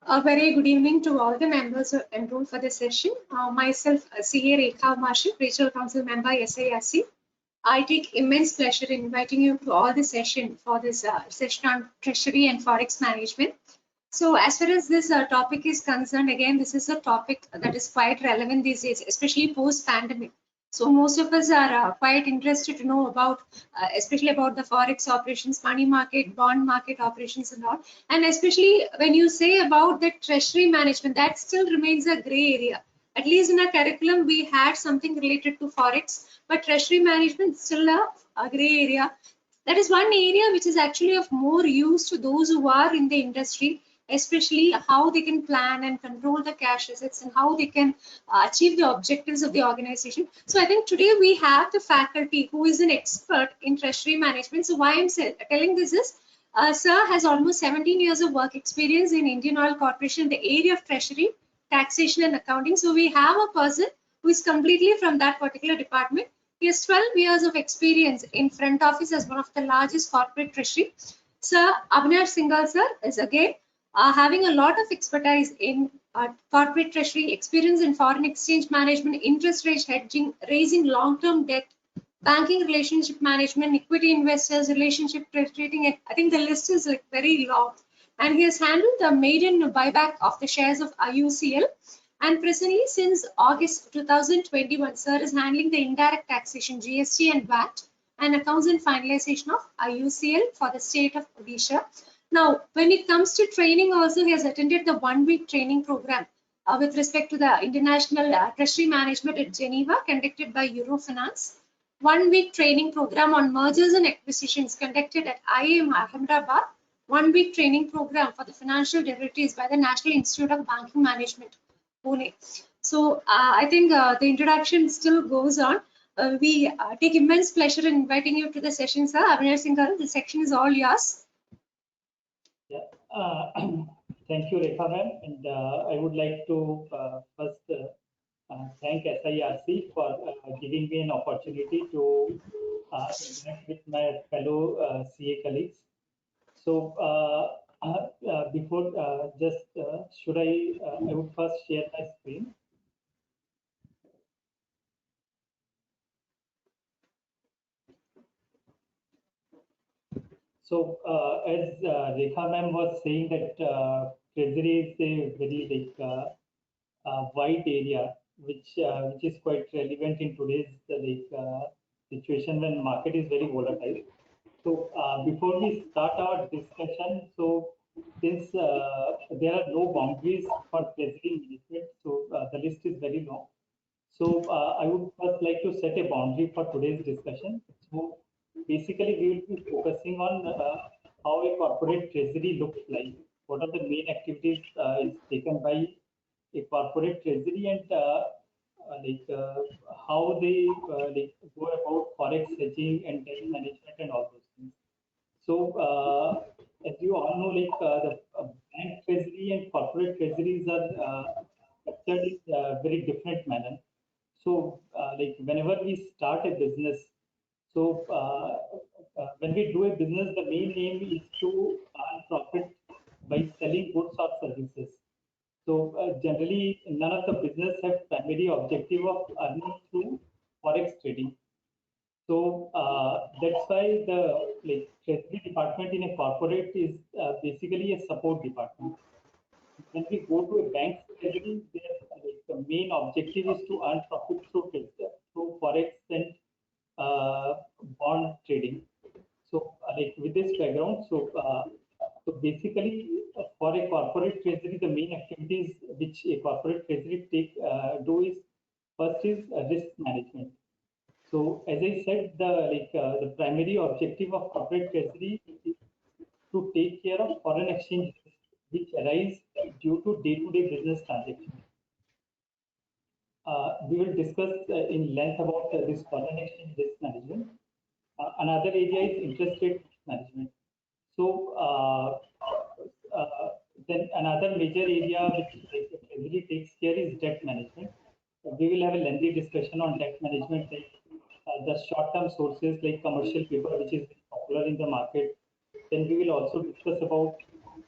A very good evening to all the members who enrolled for this session. Myself, CA Rekha Marshall, Regional Council Member, SIRC. I take immense pleasure in inviting you to all the session for this session on Treasury and Forex Management. So as far as this topic is concerned, again, this is a topic that is quite relevant these days, especially post-pandemic. So most of us are quite interested to know about, especially about the Forex operations, money market, bond market operations and all. And especially when you say about the treasury management, that still remains a gray area. At least in our curriculum, we had something related to Forex, but treasury management is still a gray area. That is one area which is actually of more use to those who are in the industry, especially how they can plan and control the cash assets and how they can achieve the objectives of the organization. So I think today we have the faculty who is an expert in treasury management. So why I'm telling this is, sir has almost 17 years of work experience in Indian Oil Corporation in the area of treasury, taxation and accounting. So we have a person who is completely from that particular department. He has 12 years of experience in front office as one of the largest corporate treasury. Sir Avinash Singhal sir is again having a lot of expertise in corporate treasury, experience in foreign exchange management, interest rate hedging, raising long-term debt, banking relationship management, equity investors, relationship trading. I think the list is like very long. And he has handled the maiden buyback of the shares of IUCL. And presently, since August 2021, sir is handling the indirect taxation, GST and VAT, and accounts and finalization of IUCL for the state of Odisha. Now, when it comes to training also, he has attended the one-week training program with respect to the International Treasury Management at Geneva conducted by Eurofinance. One-week training program on mergers and acquisitions conducted at IIM Ahmedabad. One-week training program for the financial derivatives by the National Institute of Banking Management, Pune. So I think the introduction still goes on. We take immense pleasure in inviting you to the session, sir. Avinash Singhal, the section is all yours. Yeah, thank you, Rekha ma'am, and I would like to first thank SIRC for giving me an opportunity to interact with my fellow CA colleagues. So before should I would first share my screen. So as Rekha ma'am was saying that Treasury is a very wide area which is quite relevant in today's situation when market is very volatile. So before we start our discussion, so since there are no boundaries for treasury management, so the list is very long. So I would first like to set a boundary for today's discussion. So basically, we will be focusing on how a corporate treasury looks like. What are the main activities is taken by a corporate treasury, and how they go about forex hedging and debt management and all those things. So as you all know, the bank treasury and corporate treasuries are structured in a very different manner. So whenever we start a business, so when we do a business, the main aim is to earn profit by selling goods or services. So generally, none of the business have primary objective of earning through forex trading. So that's why the treasury department in a corporate is basically a support department. When we go to a bank treasury, the main objective is to earn profit through forex and bond trading. So with this background, so basically for a corporate treasury, the main activities which a corporate treasury do is first is risk management. So as I said, the primary objective of corporate treasury is to take care of foreign exchange which arise due to day-to-day business transactions. We will discuss in length about this foreign exchange risk management. Another area is interest rate management. So then another major area which really takes care is debt management. We will have a lengthy discussion on debt management, the short-term sources like commercial paper, which is popular in the market. Then we will also discuss about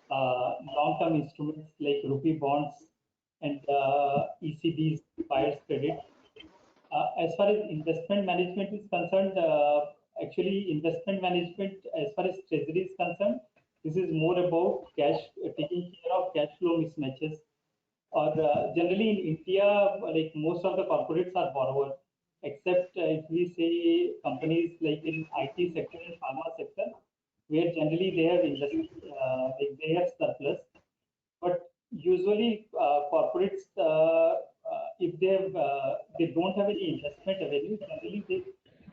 long-term instruments like Rupee bonds and ECB's buyer's credit. As far as investment management is concerned, actually investment management as far as treasury is concerned, this is more about cash, taking care of cash flow mismatches. Or generally in India, like most of the corporates are borrower, except if we say companies like in IT sector and pharma sector, where generally they have like they have surplus. But usually corporates, if they don't have any investment revenue, generally they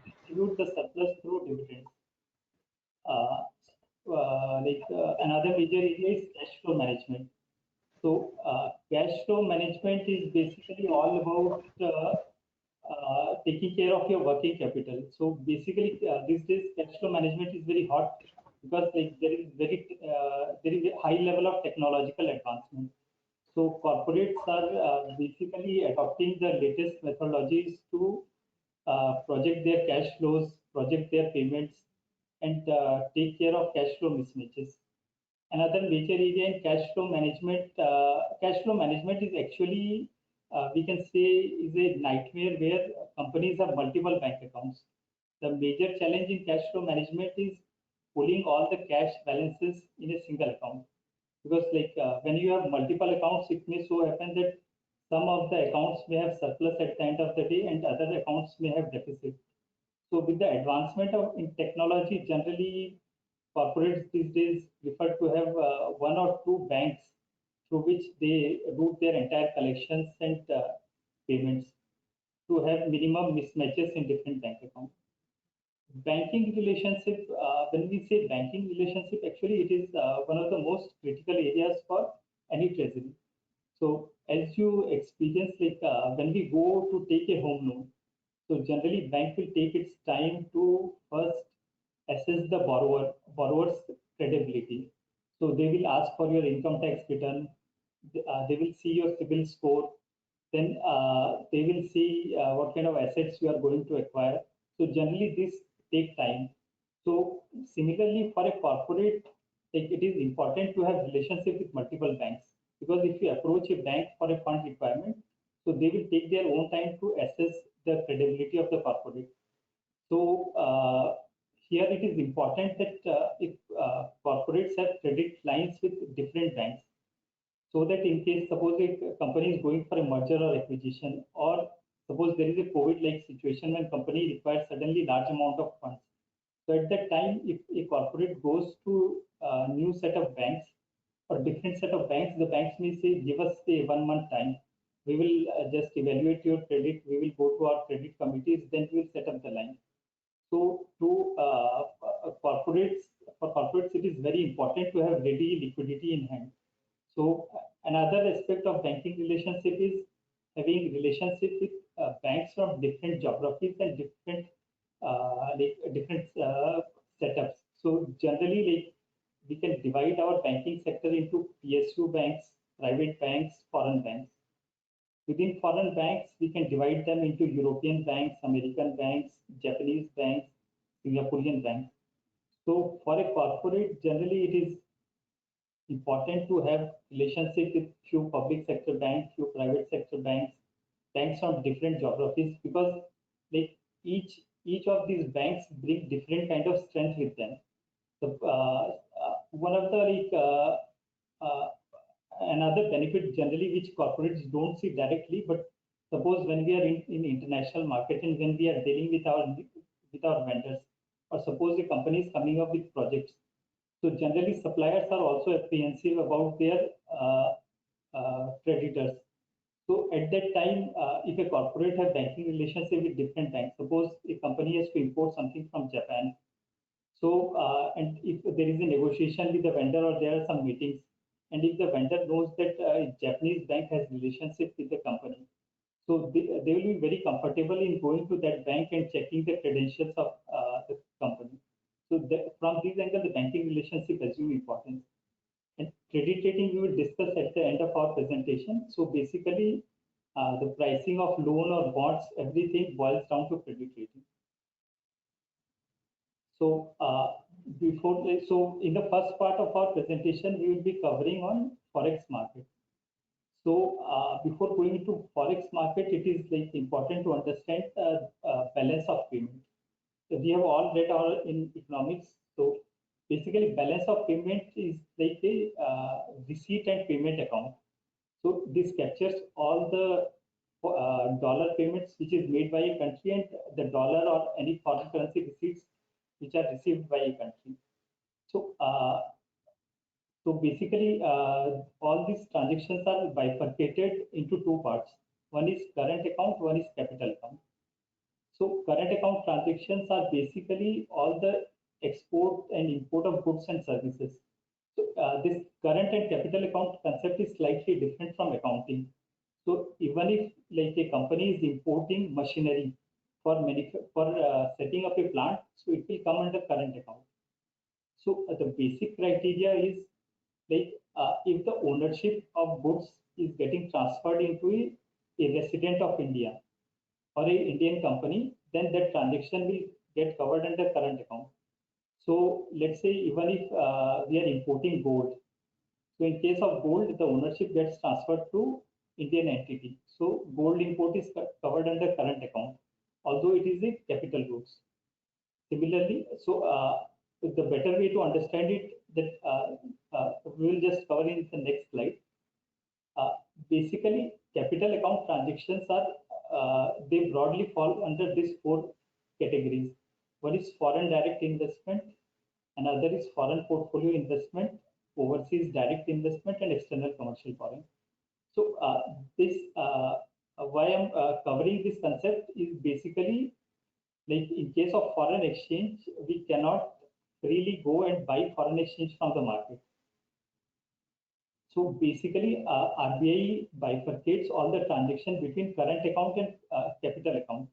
distribute the surplus through dividends. Another major area is cash flow management. So cash flow management is basically all about taking care of your working capital. So basically, these days cash flow management is very hot because like there is a high level of technological advancement. So corporates are basically adopting the latest methodologies to project their cash flows, project their payments, and take care of cash flow mismatches. Another major area in cash flow management is actually, we can say, is a nightmare where companies have multiple bank accounts. The major challenge in cash flow management is pulling all the cash balances in a single account. Because like when you have multiple accounts, it may so happen that some of the accounts may have surplus at the end of the day and other accounts may have deficit. So with the advancement of in technology, generally corporates these days prefer to have one or two banks through which they route their entire collections and payments to have minimum mismatches in different bank accounts. Banking relationship, when we say banking relationship, actually it is one of the most critical areas for any treasury. So as you experience, like when we go to take a home loan, so generally bank will take its time to first assess the borrower's credibility. So they will ask for your income tax return. They will see your CIBIL score. Then they will see what kind of assets you are going to acquire. So generally this take time. So similarly for a corporate, it is important to have relationship with multiple banks, because if you approach a bank for a fund requirement, so they will take their own time to assess the credibility of the corporate. So here it is important that if corporates have credit lines with different banks, so that in case suppose a company is going for a merger or acquisition, or suppose there is a COVID-like situation when company requires suddenly large amount of funds. So at that time, if a corporate goes to a new set of banks or different set of banks, the banks may say, give us a 1 month time. We will just evaluate your credit. We will go to our credit committees, then we will set up the line. So to corporates, for corporates, it is very important to have ready liquidity in hand. So another aspect of banking relationship is having relationship with banks from different geographies and different setups. So generally, like we can divide our banking sector into PSU banks, private banks, foreign banks. Within foreign banks, we can divide them into European banks, American banks, Japanese banks, Singaporean banks. So for a corporate, generally it is important to have relationship with few public sector banks, few private sector banks, banks from different geographies, because like each of these banks bring different kind of strength with them. So one of the another benefit generally which corporates don't see directly, but suppose when we are in international market and when we are dealing with our vendors, or suppose a company is coming up with projects, so generally suppliers are also apprehensive about their creditors. So at that time, if a corporate has banking relationship with different banks, suppose a company has to import something from Japan, so and if there is a negotiation with the vendor or there are some meetings, and if the vendor knows that a Japanese bank has relationship with the company, so they will be very comfortable in going to that bank and checking the credentials of the company. So from this angle, the banking relationship assume importance. And credit rating we will discuss at the end of our presentation. So basically, the pricing of loan or bonds, everything boils down to credit rating. So So in the first part of our presentation, we will be covering on Forex market. So before going into Forex market, it is like important to understand balance of payment. So we have all read our in economics. So basically balance of payment is like a receipt and payment account. So this captures all the dollar payments which is made by a country and the dollar or any foreign currency receipts which are received by a country. So basically, all these transactions are bifurcated into two parts. One is current account, one is capital account. So current account transactions are basically all the export and import of goods and services. So this current and capital account concept is slightly different from accounting. So even if like a company is importing machinery for setting up a plant, so it will come under current account. So the basic criteria is like if the ownership of goods is getting transferred into a resident of India or a Indian company, then that transaction will get covered under current account. So let's say even if we are importing gold, so in case of gold, the ownership gets transferred to Indian entity. So gold import is covered under current account, although it is a capital goods. Similarly, so the better way to understand it that we will just cover in the next slide. Basically, capital account transactions are they broadly fall under these four categories. One is foreign direct investment, another is foreign portfolio investment, overseas direct investment, and external commercial foreign. So why I'm covering this concept is basically like in case of foreign exchange, we cannot really go and buy foreign exchange from the market. So basically, RBI bifurcates all the transaction between current account and capital account.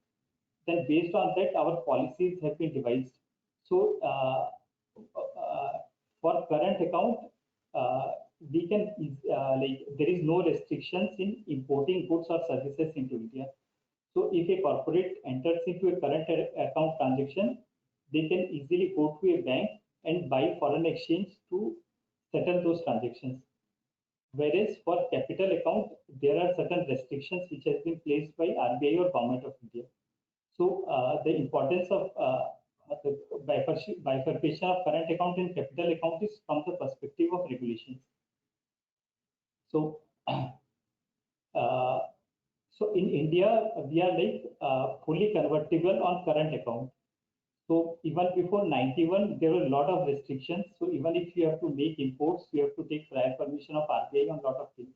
Then based on that, our policies have been devised. So for current account, we can like there is no restrictions in importing goods or services into India. So if a corporate enters into a current account transaction, they can easily go to a bank and buy foreign exchange to settle those transactions. Whereas for capital account, there are certain restrictions which has been placed by RBI or Government of India. So the importance of the bifurcation of current account and capital account is from the perspective of regulations. So so in India, we are like fully convertible on current account. So even before 91, there were a lot of restrictions. So even if you have to make imports, you have to take prior permission of RBI on a lot of things.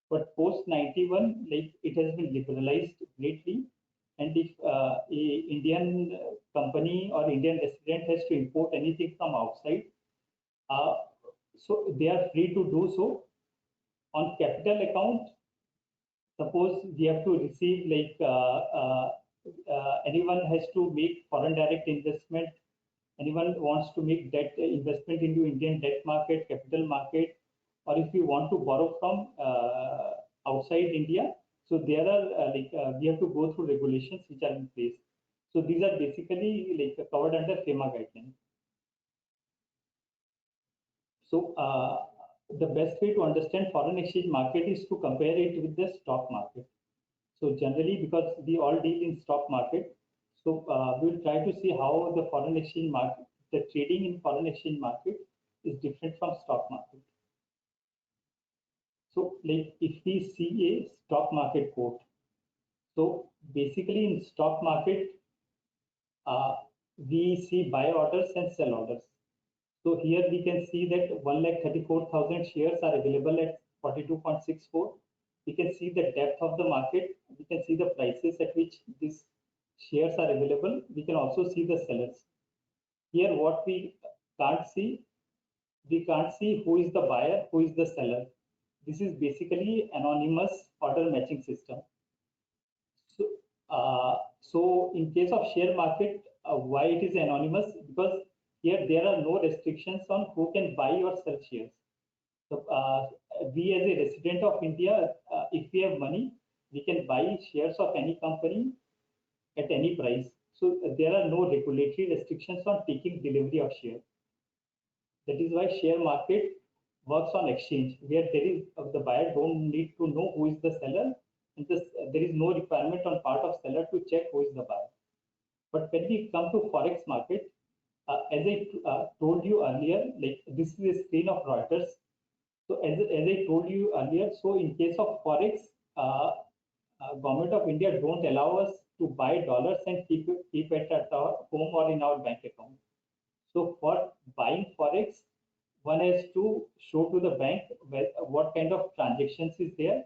But post 91, like it has been liberalized greatly. And if a Indian company or Indian resident has to import anything from outside, so they are free to do so. On capital account, suppose we have to receive like anyone has to make foreign direct investment, anyone wants to make debt investment into Indian debt market, capital market, or if you want to borrow from outside India, so there are we have to go through regulations which are in place. So these are basically like covered under FEMA guidelines. So the best way to understand foreign exchange market is to compare it with the stock market. So generally, because we all deal in stock market, so we'll try to see how the foreign exchange market, the trading in foreign exchange market is different from stock market. So like if we see a stock market quote, so basically in stock market, we see buy orders and sell orders. So here we can see that 1,34,000 shares are available at 42.64. We can see the depth of the market. We can see the prices at which these shares are available. We can also see the sellers. Here what we can't see who is the buyer, who is the seller. This is basically anonymous order matching system. So in case of share market, why it is anonymous? Because here there are no restrictions on who can buy or sell shares. So we as a resident of India, if we have money, we can buy shares of any company at any price. So there are no regulatory restrictions on taking delivery of shares. That is why share market works on exchange, where there is the buyer don't need to know who is the seller, and there is no requirement on part of seller to check who is the buyer. But when we come to forex market, as I told you earlier, like this is a screen of Reuters. So as I told you earlier, so in case of forex, government of India don't allow us to buy dollars and keep it at our home or in our bank account. So for buying forex, one has to show to the bank what kind of transactions is there.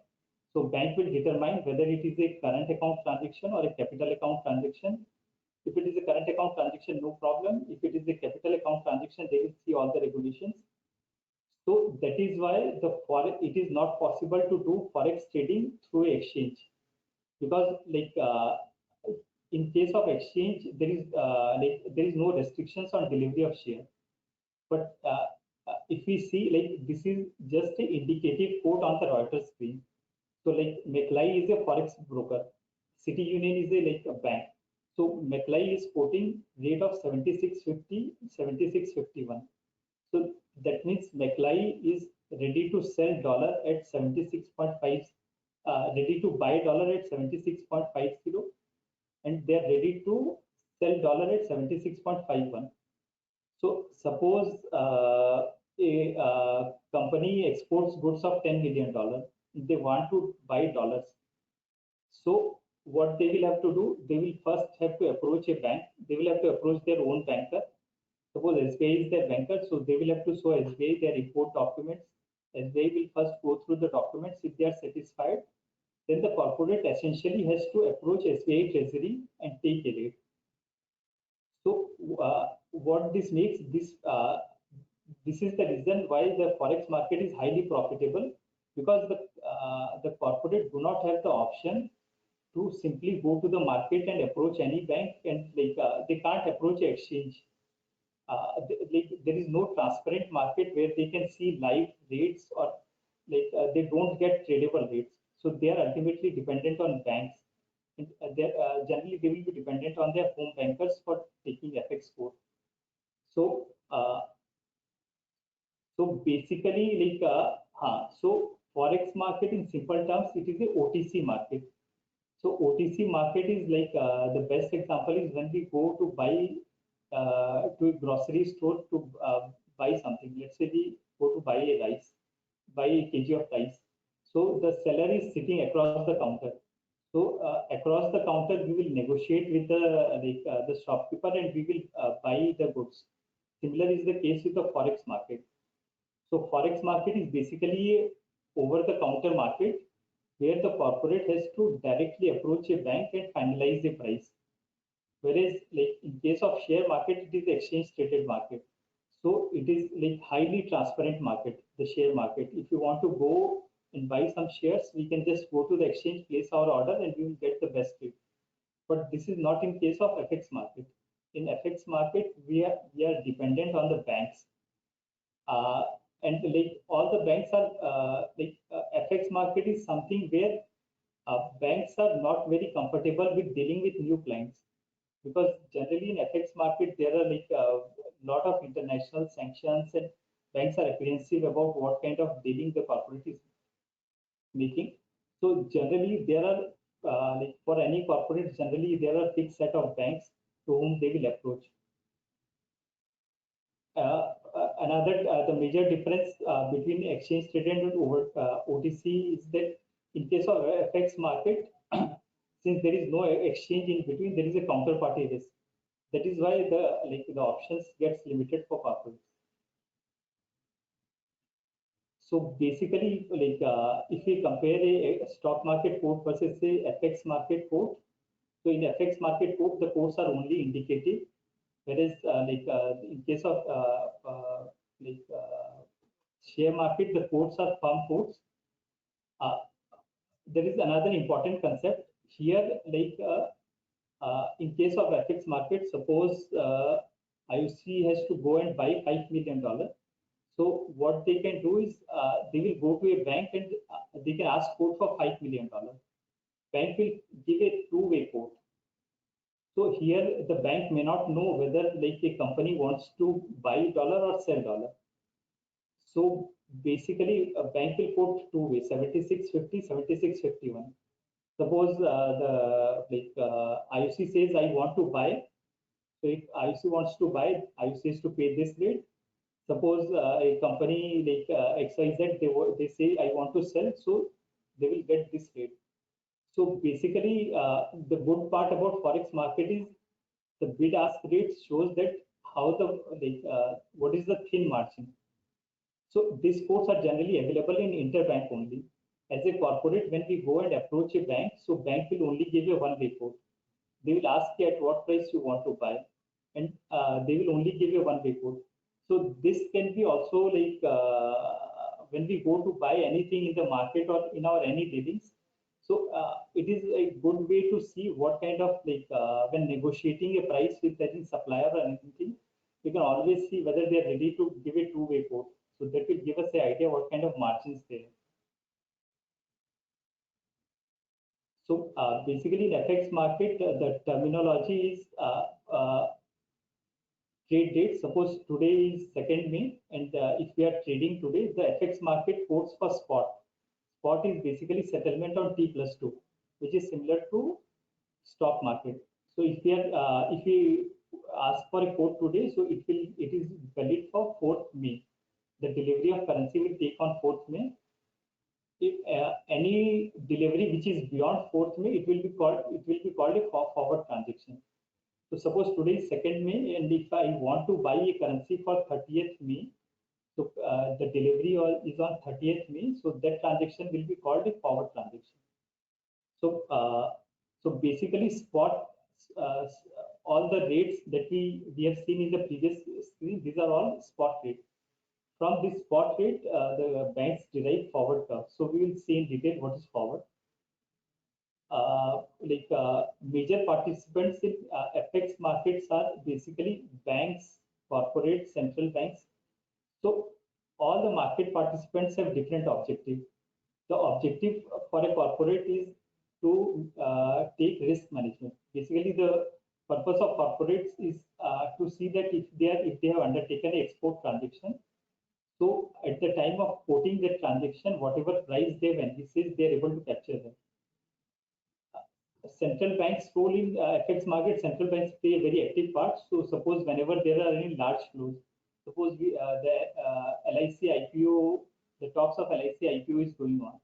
So bank will determine whether it is a current account transaction or a capital account transaction. If it is a current account transaction, no problem. If it is a capital account transaction, they will see all the regulations. So that is why it is not possible to do forex trading through exchange, because like in case of exchange, there is no restrictions on delivery of share. But if we see, like this is just an indicative quote on the Reuters screen. So like McLeay is a forex broker, City Union is a bank. So McLeay is quoting rate of 76.50, 76.51. So that means McLeay is ready to sell dollar at 76.5, ready to buy dollar at 76.50, and they are ready to sell dollar at 76.51. So suppose a company exports goods of $10 million. They want to buy dollars. So what they will have to do, they will first have to approach a bank. They will have to approach their own banker. Suppose SBI is their banker, so they will have to show SBI their import documents. SBI will first go through the documents. If they are satisfied, then the corporate essentially has to approach SBI Treasury and take a rate. So what this makes, this is the reason why the forex market is highly profitable, because the corporate do not have the option to simply go to the market and approach any bank, and like they can't approach an exchange. There is no transparent market where they can see live rates, or they don't get tradable rates. So they are ultimately dependent on banks. And generally they will be dependent on their home bankers for taking FX quote. So so basically, so forex market in simple terms, it is a OTC market. So OTC market is like the best example is when we go to buy to a grocery store to buy something. Let's say we go to buy a kg of rice. So the seller is sitting across the counter. So across the counter, we will negotiate with the shopkeeper, and we will buy the goods. Similar is the case with the forex market. So forex market is basically a over-the-counter market where the corporate has to directly approach a bank and finalize the price. Whereas, like in case of share market, it is exchange traded market. So it is like highly transparent market, the share market. If you want to go and buy some shares, we can just go to the exchange, place our order, and we will get the best rate. But this is not in case of FX market. In FX market, we are dependent on the banks. And like all the banks are FX market is something where banks are not very comfortable with dealing with new clients, because generally in FX market there are like a lot of international sanctions, and banks are apprehensive about what kind of dealing the corporate is making. So generally there are like for any corporate, generally there are fixed set of banks to whom they will approach. The major difference between exchange traded and OTC is that in case of FX market, since there is no exchange in between, there is a counterparty risk. That is why the options gets limited for corporates. So basically, if we compare a stock market quote versus a FX market quote, so in FX market quote, the quotes are only indicative, whereas in case of share market, the quotes are firm quotes. There is another important concept here, in case of FX market, suppose IOC has to go and buy $5 million. So what they can do is they will go to a bank and they can ask quote for $5 million. Bank will give a two-way quote. So here the bank may not know whether like a company wants to buy dollar or sell dollar. So basically, a bank will quote two ways: 76.50, 76.51. Suppose IOC says I want to buy. So if IOC wants to buy, IOC is to pay this rate. Suppose a company like XYZ, they say I want to sell, so they will get this rate. So basically, the good part about forex market is the bid ask rate shows that how the what is the thin margin. So these quotes are generally available in interbank only. As a corporate, when we go and approach a bank, so bank will only give you one-way quote. They will ask you at what price you want to buy, and they will only give you one-way quote. So this can be also when we go to buy anything in the market or in our any dealings. So it is a good way to see what kind of when negotiating a price with any supplier or anything, we can always see whether they are ready to give a two-way quote. So that will give us an idea what kind of margins they have. So basically in FX market, the terminology is trade date. Suppose today is 2nd May, and if we are trading today, the FX market quotes for spot. Spot is basically settlement on T+2, which is similar to stock market. So if we ask for a quote today, so it is valid for 4th May. The delivery of currency will take on 4th May. If any delivery which is beyond 4th May, it will be called a forward transaction. So suppose today is 2nd May, and if I want to buy a currency for 30th May, so the delivery is on 30th May, so that transaction will be called a forward transaction. So so basically spot all the rates that we have seen in the previous screen, these are all spot rates. From this spot rate, the banks derive forward curve. So we will see in detail what is forward. Major participants in FX markets are basically banks, corporate, central banks. So all the market participants have different objectives. The objective for a corporate is to take risk management. Basically, the purpose of corporates is to see that if they have undertaken an export transaction, so at the time of quoting that transaction, whatever price they've envisaged, they're able to capture them. Central banks role in FX market, central banks play a very active part. So suppose whenever there are any large flows, suppose the LIC IPO, the talks of LIC IPO is going on.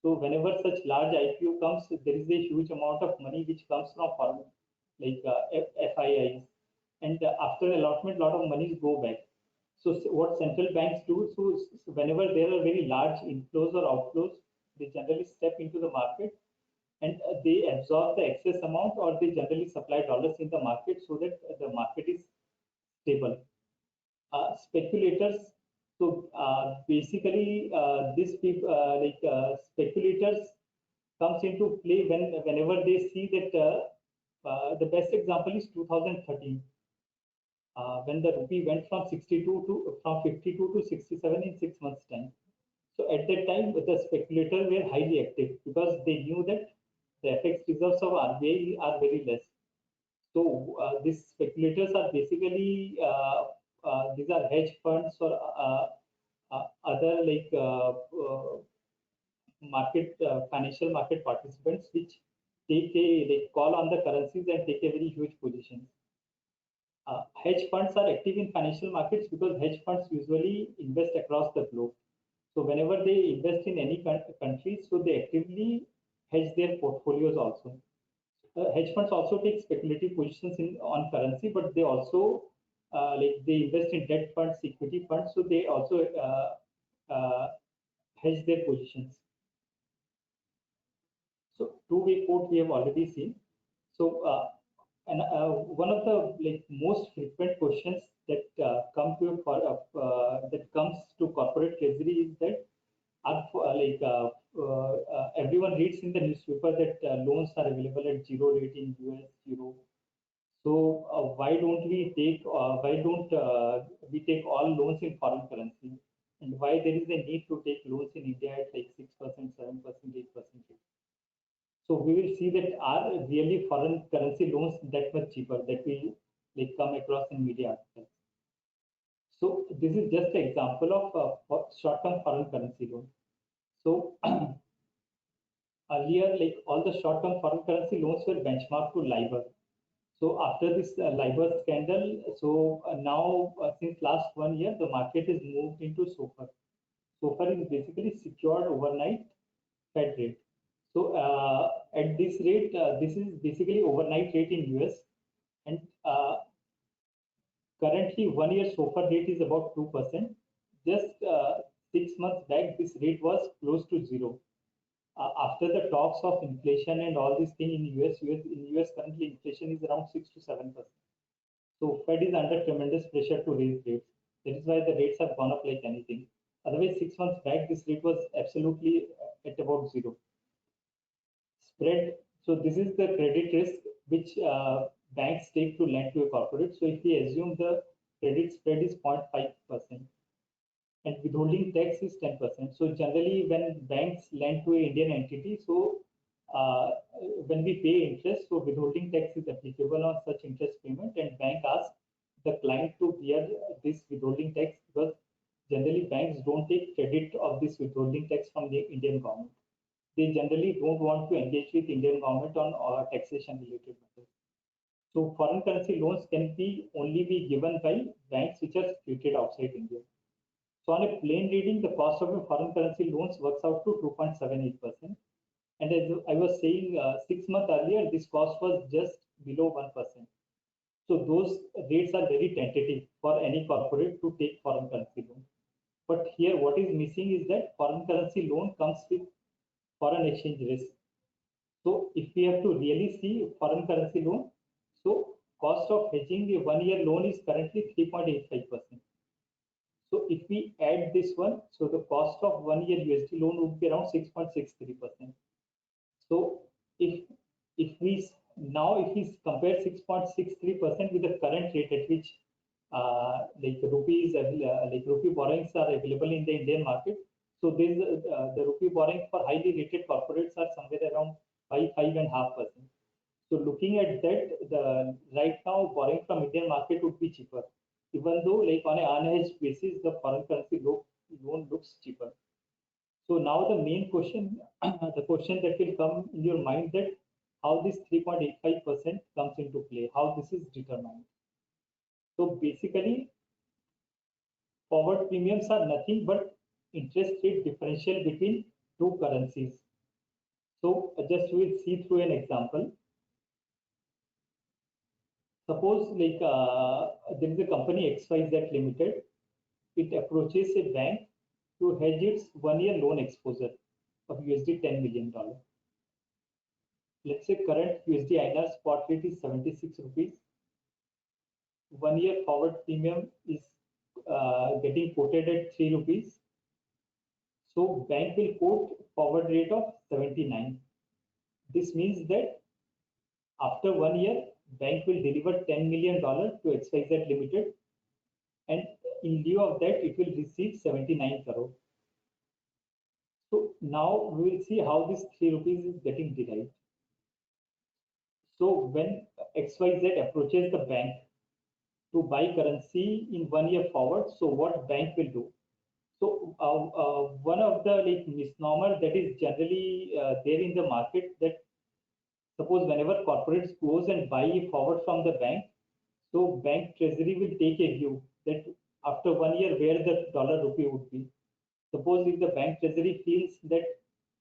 So whenever such large IPO comes, there is a huge amount of money which comes from foreign, FIIs, and after allotment, lot of monies go back. So what central banks do, so whenever there are very large inflows or outflows, they generally step into the market and they absorb the excess amount, or they generally supply dollars in the market so that the market is stable. Speculators, so basically these people speculators comes into play whenever they see that the best example is 2013. When the rupee went from 52 to 67 in 6 months time. So at that time, the speculators were highly active because they knew that the FX reserves of RBI are very less. So these speculators are basically these are hedge funds or other financial market participants which take a call on the currencies and take a very huge position. Hedge funds are active in financial markets because hedge funds usually invest across the globe. So whenever they invest in any country, so they actively hedge their portfolios also. Hedge funds also take speculative positions on currency, but they also they invest in debt funds, equity funds, so they also hedge their positions. So two-way quote we have already seen. So and one of the most frequent questions that comes to corporate treasury is that everyone reads in the newspaper that loans are available at zero rate in US, Euro. So why don't we take all loans in foreign currency, and why there is a need to take loans in India at 6%, 7%, 8%? So we will see that are really foreign currency loans that much cheaper that we come across in media articles. So this is just an example of short-term foreign currency loan. So earlier, like all the short-term foreign currency loans were benchmarked to LIBOR. So after this LIBOR scandal, so now since last 1 year, the market is moved into SOFR. SOFR is basically secured overnight Fed rate. So at this rate, this is basically overnight rate in US, and currently 1 year SOFR rate is about 2%. Just 6 months back, this rate was close to zero. After the talks of inflation and all these things in US currently inflation is around 6 to 7%. So Fed is under tremendous pressure to raise rates. That is why the rates have gone up like anything. Otherwise, 6 months back, this rate was absolutely at about zero. Spread. So this is the credit risk which banks take to lend to a corporate. So if we assume the credit spread is 0.5%. And withholding tax is 10%. So generally, when banks lend to an Indian entity, so when we pay interest, so withholding tax is applicable on such interest payment, and bank asks the client to bear this withholding tax because generally banks don't take credit of this withholding tax from the Indian government. They generally don't want to engage with Indian government on taxation related matters. So foreign currency loans can only be given by banks which are situated outside India. So on a plain reading, the cost of a foreign currency loans works out to 2.78%. And as I was saying 6 months earlier, this cost was just below 1%. So those rates are very tentative for any corporate to take foreign currency loan. But here what is missing is that foreign currency loan comes with foreign exchange risk. So if we have to really see foreign currency loan, so cost of hedging a 1 year loan is currently 3.85%. So if we add this one, so the cost of 1 year USD loan would be around 6.63%. So if we compare 6.63% with the current rate at which like rupee borrowings are available in the Indian market, so there's the rupee borrowings for highly rated corporates are somewhere around 5.5%. So looking at that, the right now borrowing from Indian market would be cheaper, even though like on an unhedged basis, the foreign currency loan looks cheaper. So now the main question, the question that will come in your mind that how this 3.85% comes into play, how this is determined. So basically, forward premiums are nothing but interest rate differential between two currencies. So just we'll see through an example. Suppose like there is a company XYZ Limited. It approaches a bank to hedge its 1 year loan exposure of USD $10 million. Let's say current USD INR spot rate is 76 rupees. 1 year forward premium is getting quoted at 3 rupees. So bank will quote forward rate of 79. This means that after 1 year, bank will deliver $10 million to XYZ Limited, and in lieu of that, it will receive 79 crore. So now we will see how this 3 rupees is getting derived. So when XYZ approaches the bank to buy currency in 1 year forward, so what bank will do? So one of the like misnomer that is generally there in the market, that suppose whenever corporates goes and buy forward from the bank, so bank treasury will take a view that after 1 year where the dollar rupee would be. Suppose if the bank treasury feels that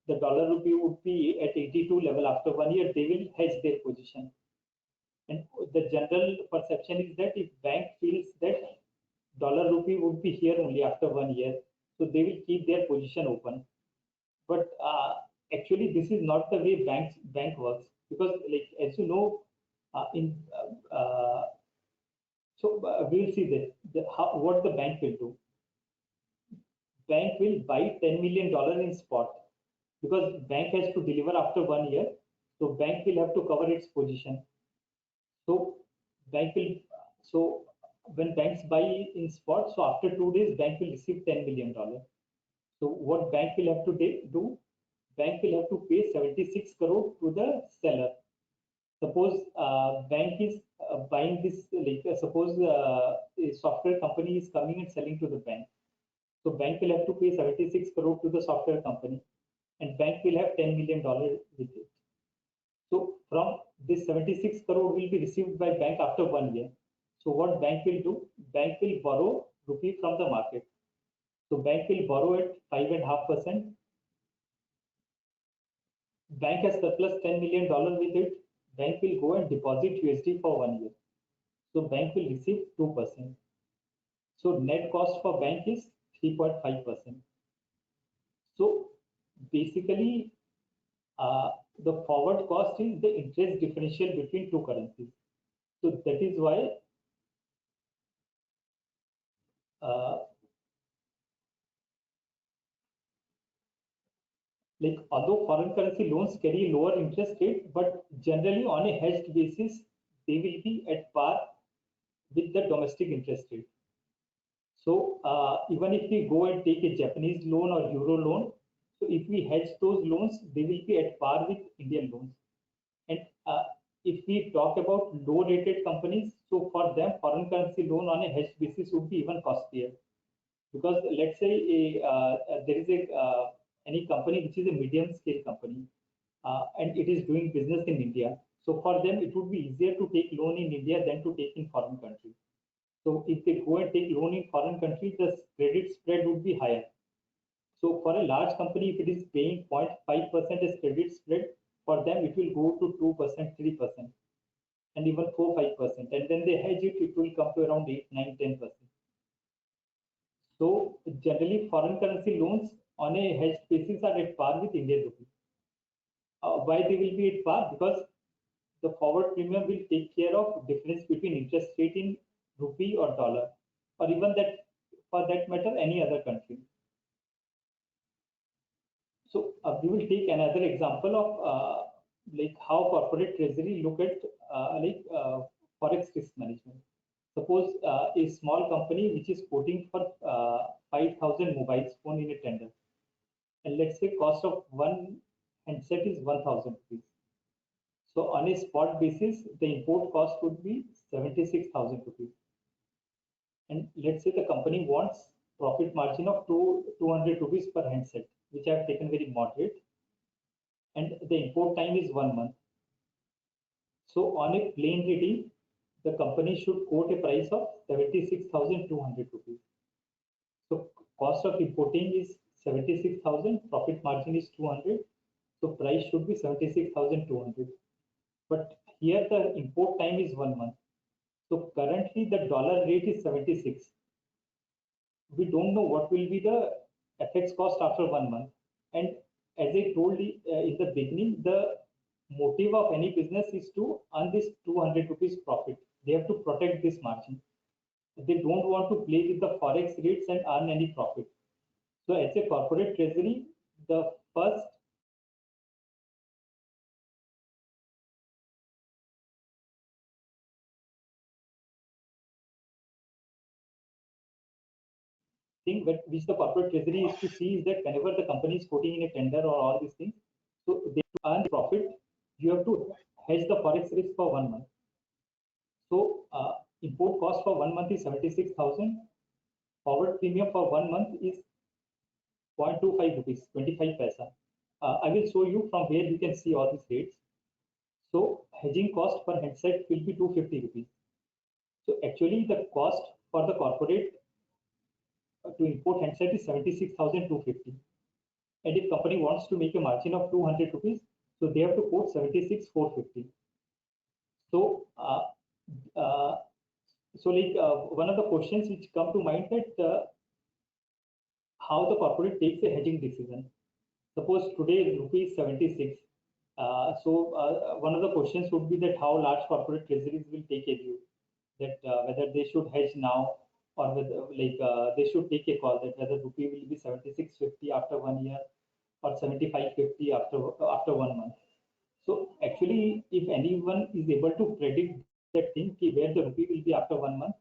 the dollar rupee would be at 82 level after 1 year, they will hedge their position. And the general perception is that if bank feels that dollar rupee would be here only after 1 year, so they will keep their position open. But actually, this is not the way bank works, because like as you know, we'll see that what the bank will do. Bank will buy $10 million in spot because bank has to deliver after 1 year, so bank will have to cover its position. So when banks buy in spot, so after 2 days, bank will receive $10 million. So what bank will have to do? Bank will have to pay 76 crore to the seller. Suppose bank is buying this, like suppose a software software company is coming and selling to the bank. So bank will have to pay 76 crore to the software company, and bank will have $10 million with it. So from this 76 crore will be received by bank after 1 year. So what bank will do? Bank will borrow rupee from the market. So bank will borrow at 5.5%. Bank has surplus $10 million with it. Bank will go and deposit USD for 1 year. So bank will receive 2%. So net cost for bank is 3.5%. So basically, the forward cost is the interest differential between two currencies. So that is why like although foreign currency loans carry lower interest rate, but generally on a hedged basis, they will be at par with the domestic interest rate. So even if we go and take a Japanese loan or Euro loan, so if we hedge those loans, they will be at par with Indian loans. And if we talk about low rated companies, so for them, foreign currency loan on a hedged basis would be even costlier. Because let's say there is any company which is a medium scale company and it is doing business in India. So for them, it would be easier to take loan in India than to take in foreign country. So if they go and take loan in foreign country, the credit spread would be higher. So for a large company, if it is paying 0.5% as credit spread, for them it will go to 2%, 3%, and even 4-5%. And then they hedge it, it will come to around 8, 9, 10%. So generally, foreign currency loans on a hedged basis are at par with Indian rupee. Why they will be at par? Because the forward premium will take care of difference between interest rate in rupee or dollar, or even that, for that matter, any other country. So we will take another example of like how corporate treasury look at forex risk management. Suppose a small company which is quoting for 5,000 mobile phone in a tender, and let's say cost of one handset is 1,000 rupees. So on a spot basis, the import cost would be 76,000 rupees. And let's say the company wants profit margin of 200 rupees per handset, which I have taken very moderate, and the import time is 1 month. So on a plain reading, the company should quote a price of 76,200 rupees. So cost of importing is 76,000, profit margin is 200. So price should be 76,200. But here the import time is 1 month. So currently the dollar rate is 76. We don't know what will be the FX cost after 1 month. And as I told you in the beginning, the motive of any business is to earn this 200 rupees profit. They have to protect this margin. They don't want to play with the forex rates and earn any profit. So as a corporate treasury, the first thing which the corporate treasury is to see is that whenever the company is quoting in a tender or all these things, so they earn profit, you have to hedge the forex risk for 1 month. So import cost for 1 month is 76,000. Forward premium for 1 month is 0.25 rupees, 25 paisa. I will show you from where you can see all these rates. So hedging cost per handset will be 250 rupees. So actually the cost for the corporate to import handset is 76,250. And if company wants to make a margin of 200 rupees, so they have to quote 76,450. So one of the questions which come to mind that how the corporate takes a hedging decision. Suppose today rupee is 76. One of the questions would be that how large corporate treasuries will take a view that whether they should hedge now or whether they should take a call that whether rupee will be 76.50 after 1 year or 75.50 after 1 month. So actually, if anyone is able to predict that thing where the rupee will be after 1 month,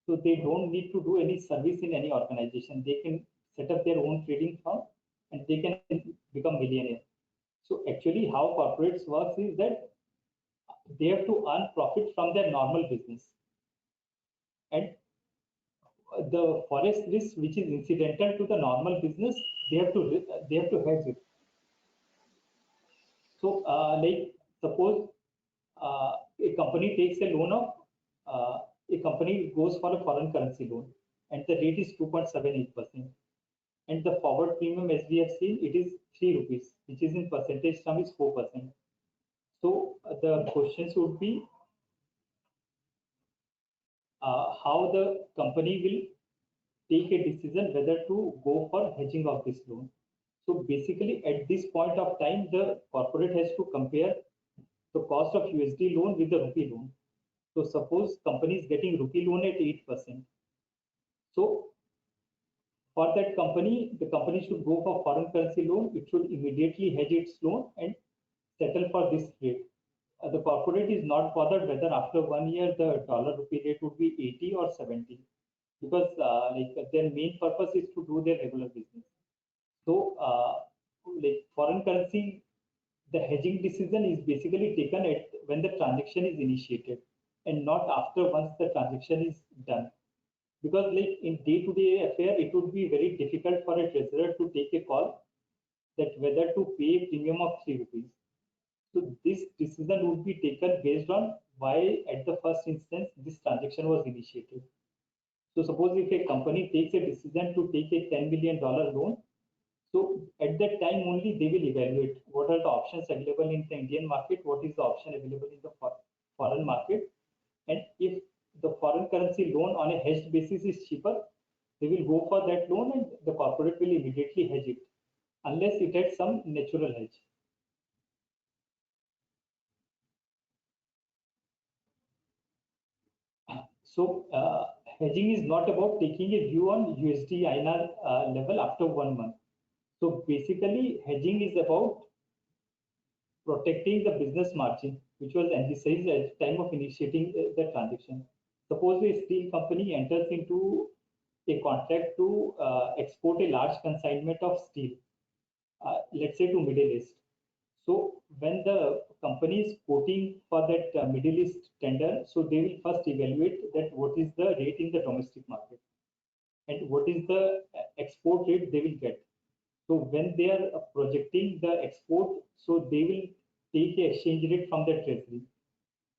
so they don't need to do any service in any organization. They can set up their own trading firm and they can become millionaire. So actually, how corporates works is that they have to earn profit from their normal business, and the forex risk which is incidental to the normal business, they have to hedge it. So like suppose a company takes a loan of a company goes for a foreign currency loan and the rate is 2.78%, and the forward premium, as we have seen, it is 3 rupees, which is in percentage term is 4%. So the questions would be how the company will take a decision whether to go for hedging of this loan. So basically, at this point of time, the corporate has to compare the cost of USD loan with the rupee loan. So suppose company is getting rupee loan at 8%. So for that company, the company should go for foreign currency loan. It should immediately hedge its loan and settle for this rate. The corporate is not bothered whether after 1 year the dollar rupee rate would be 80 or 70, because like their main purpose is to do their regular business. So like foreign currency, the hedging decision is basically taken at when the transaction is initiated and not after once the transaction is done. Because like in day-to-day affair, it would be very difficult for a treasurer to take a call that whether to pay a premium of 3 rupees. So this decision would be taken based on why at the first instance this transaction was initiated. So suppose if a company takes a decision to take a $10 million loan, so at that time only they will evaluate what are the options available in the Indian market, what is the option available in the foreign market, and if the foreign currency loan on a hedged basis is cheaper, they will go for that loan and the corporate will immediately hedge it, unless it has some natural hedge. So hedging is not about taking a view on USD INR level after 1 month. So basically, hedging is about protecting the business margin, which was envisaged at the time of initiating the transaction. Suppose a steel company enters into a contract to export a large consignment of steel, let's say to Middle East. So when the company is quoting for that Middle East tender, so they will first evaluate that what is the rate in the domestic market and what is the export rate they will get. So when they are projecting the export, so they will take the exchange rate from the treasury.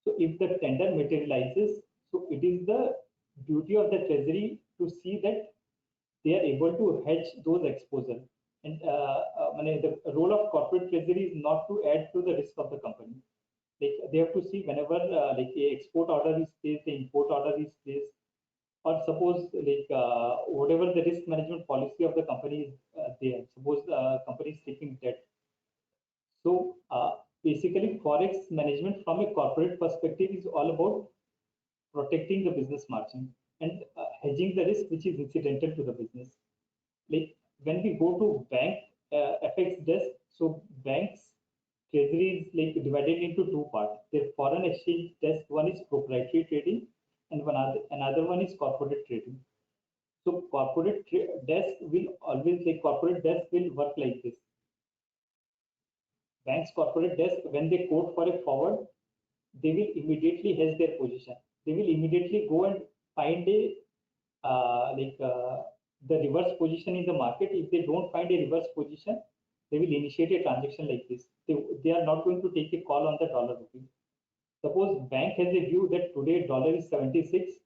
So if the tender materializes, so it is the duty of the treasury to see that they are able to hedge those exposure. And the role of corporate treasury is not to add to the risk of the company. Like they have to see whenever like a export order is placed, the import order is placed, or suppose like whatever the risk management policy of the company is there. Suppose company is taking debt. So basically, forex management from a corporate perspective is all about protecting the business margin and hedging the risk which is incidental to the business. Like when we go to bank FX desk, so banks treasury is like divided into two parts. The foreign exchange desk, one is proprietary trading and another one is corporate trading. So corporate desk will always like corporate desk will work like this. Bank's corporate desk, when they quote for a forward, they will immediately hedge their position. They will immediately go and find a the reverse position in the market. If they don't find a reverse position, they will initiate a transaction like this. They are not going to take a call on the dollar rupee. Suppose bank has a view that today dollar is 76.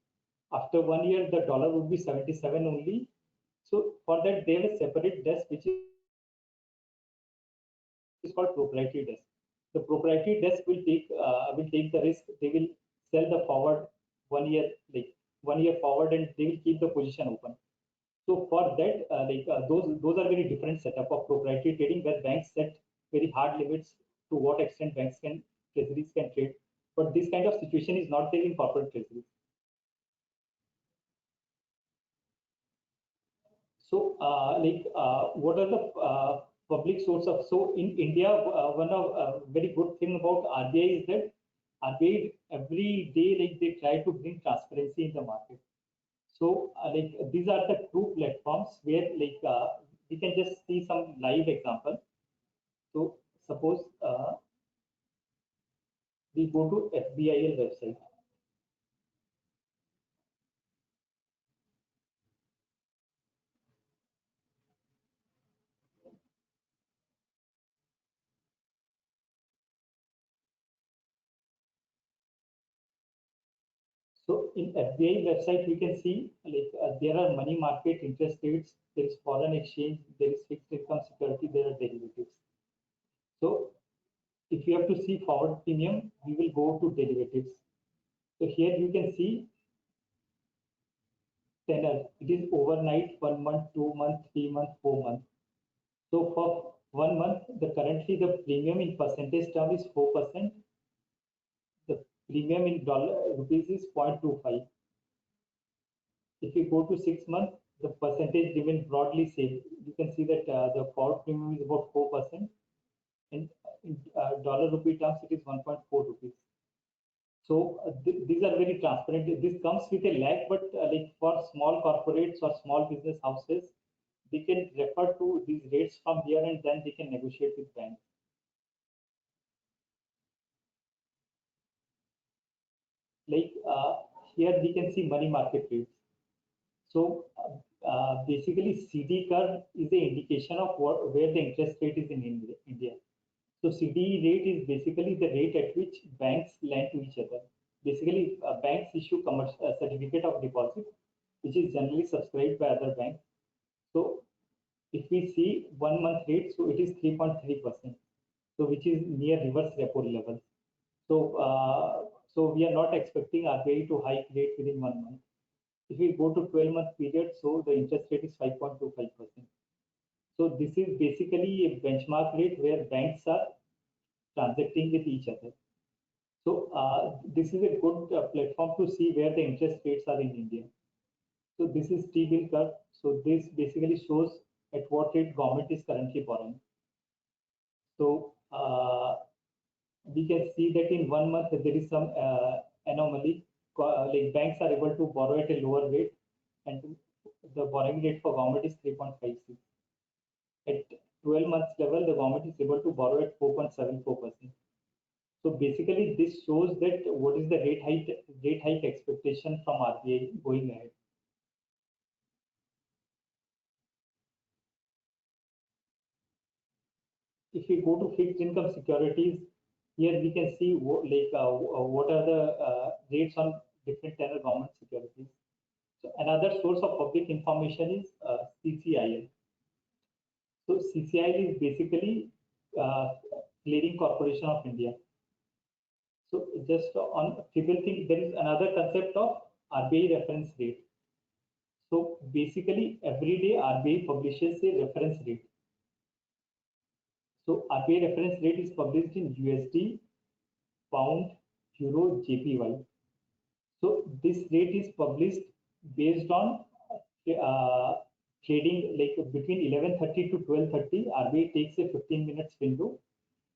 After 1 year, the dollar would be 77 only. So for that, they have a separate desk which is called proprietary desk. The proprietary desk will take the risk. They will sell the forward 1 year, like 1 year forward, and they will keep the position open. So for that, those are very different setup of proprietary trading, where banks set very hard limits to what extent treasuries can trade. But this kind of situation is not there in corporate treasuries. So what are the public source of? So in India, one of very good thing about RBI is that RBI every day they try to bring transparency in the market. So these are the two platforms where we can just see some live example. So suppose we go to FBIL website. So in FBI website, we can see like there are money market interest rates, there is foreign exchange, there is fixed income security, there are derivatives. So if you have to see forward premium, we will go to derivatives. So here you can see tenor. It is overnight, 1 month, 2 months, 3 months, 4 months. So for 1 month, currently the premium in percentage term is 4%. The premium in rupees is 0.25. If you go to 6 months, the percentage remains broadly same. You can see that the forward premium is about 4%. In dollar rupee terms, it is 1.4 rupees. So these are very transparent. This comes with a lag, but like for small corporates or small business houses, they can refer to these rates from here and then they can negotiate with banks. Like here we can see money market rates. So basically CD curve is the indication of where the interest rate is in India. So CD rate is basically the rate at which banks lend to each other. Basically, banks issue commercial certificate of deposit, which is generally subscribed by other banks. So if we see 1 month rate, so it is 3.3%, so which is near reverse repo level. So we are not expecting RBI to hike rate within 1 month. If we go to 12-month period, so the interest rate is 5.25%. So this is basically a benchmark rate where banks are transacting with each other. So this is a good platform to see where the interest rates are in India. So this is T-bill curve. So this basically shows at what rate government is currently borrowing. So we can see that in 1 month there is some anomaly. Like banks are able to borrow at a lower rate, and the borrowing rate for government is 3.56. At 12 months level, the government is able to borrow at 4.74%. So basically, this shows that what is the rate hike expectation from RBI going ahead. If we go to fixed income securities, here we can see what are the rates on different tenor government securities. So another source of public information is CCIL. So CCIL is basically Clearing Corporation of India. So just on trivial thing, there is another concept of RBI reference rate. So basically every day RBI publishes a reference rate. So RBI reference rate is published in USD, Pound, Euro, JPY. So this rate is published based on trading, like between 11:30 to 12:30. RBI takes a 15 minutes window,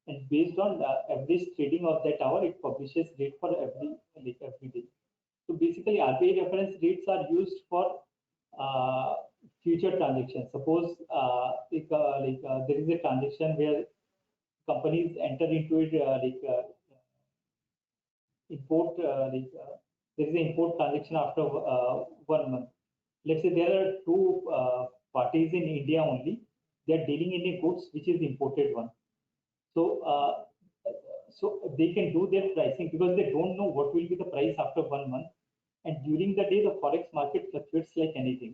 and based on the average trading of that hour, it publishes rate for every day. So basically, RBI reference rates are used for future transactions. Suppose there is a transaction where companies enter into it import there is an import transaction after 1 month. Let's say there are two parties in India only. They are dealing in a goods which is imported one. So so they can do their pricing because they don't know what will be the price after 1 month. And during the day, the forex market fluctuates like anything.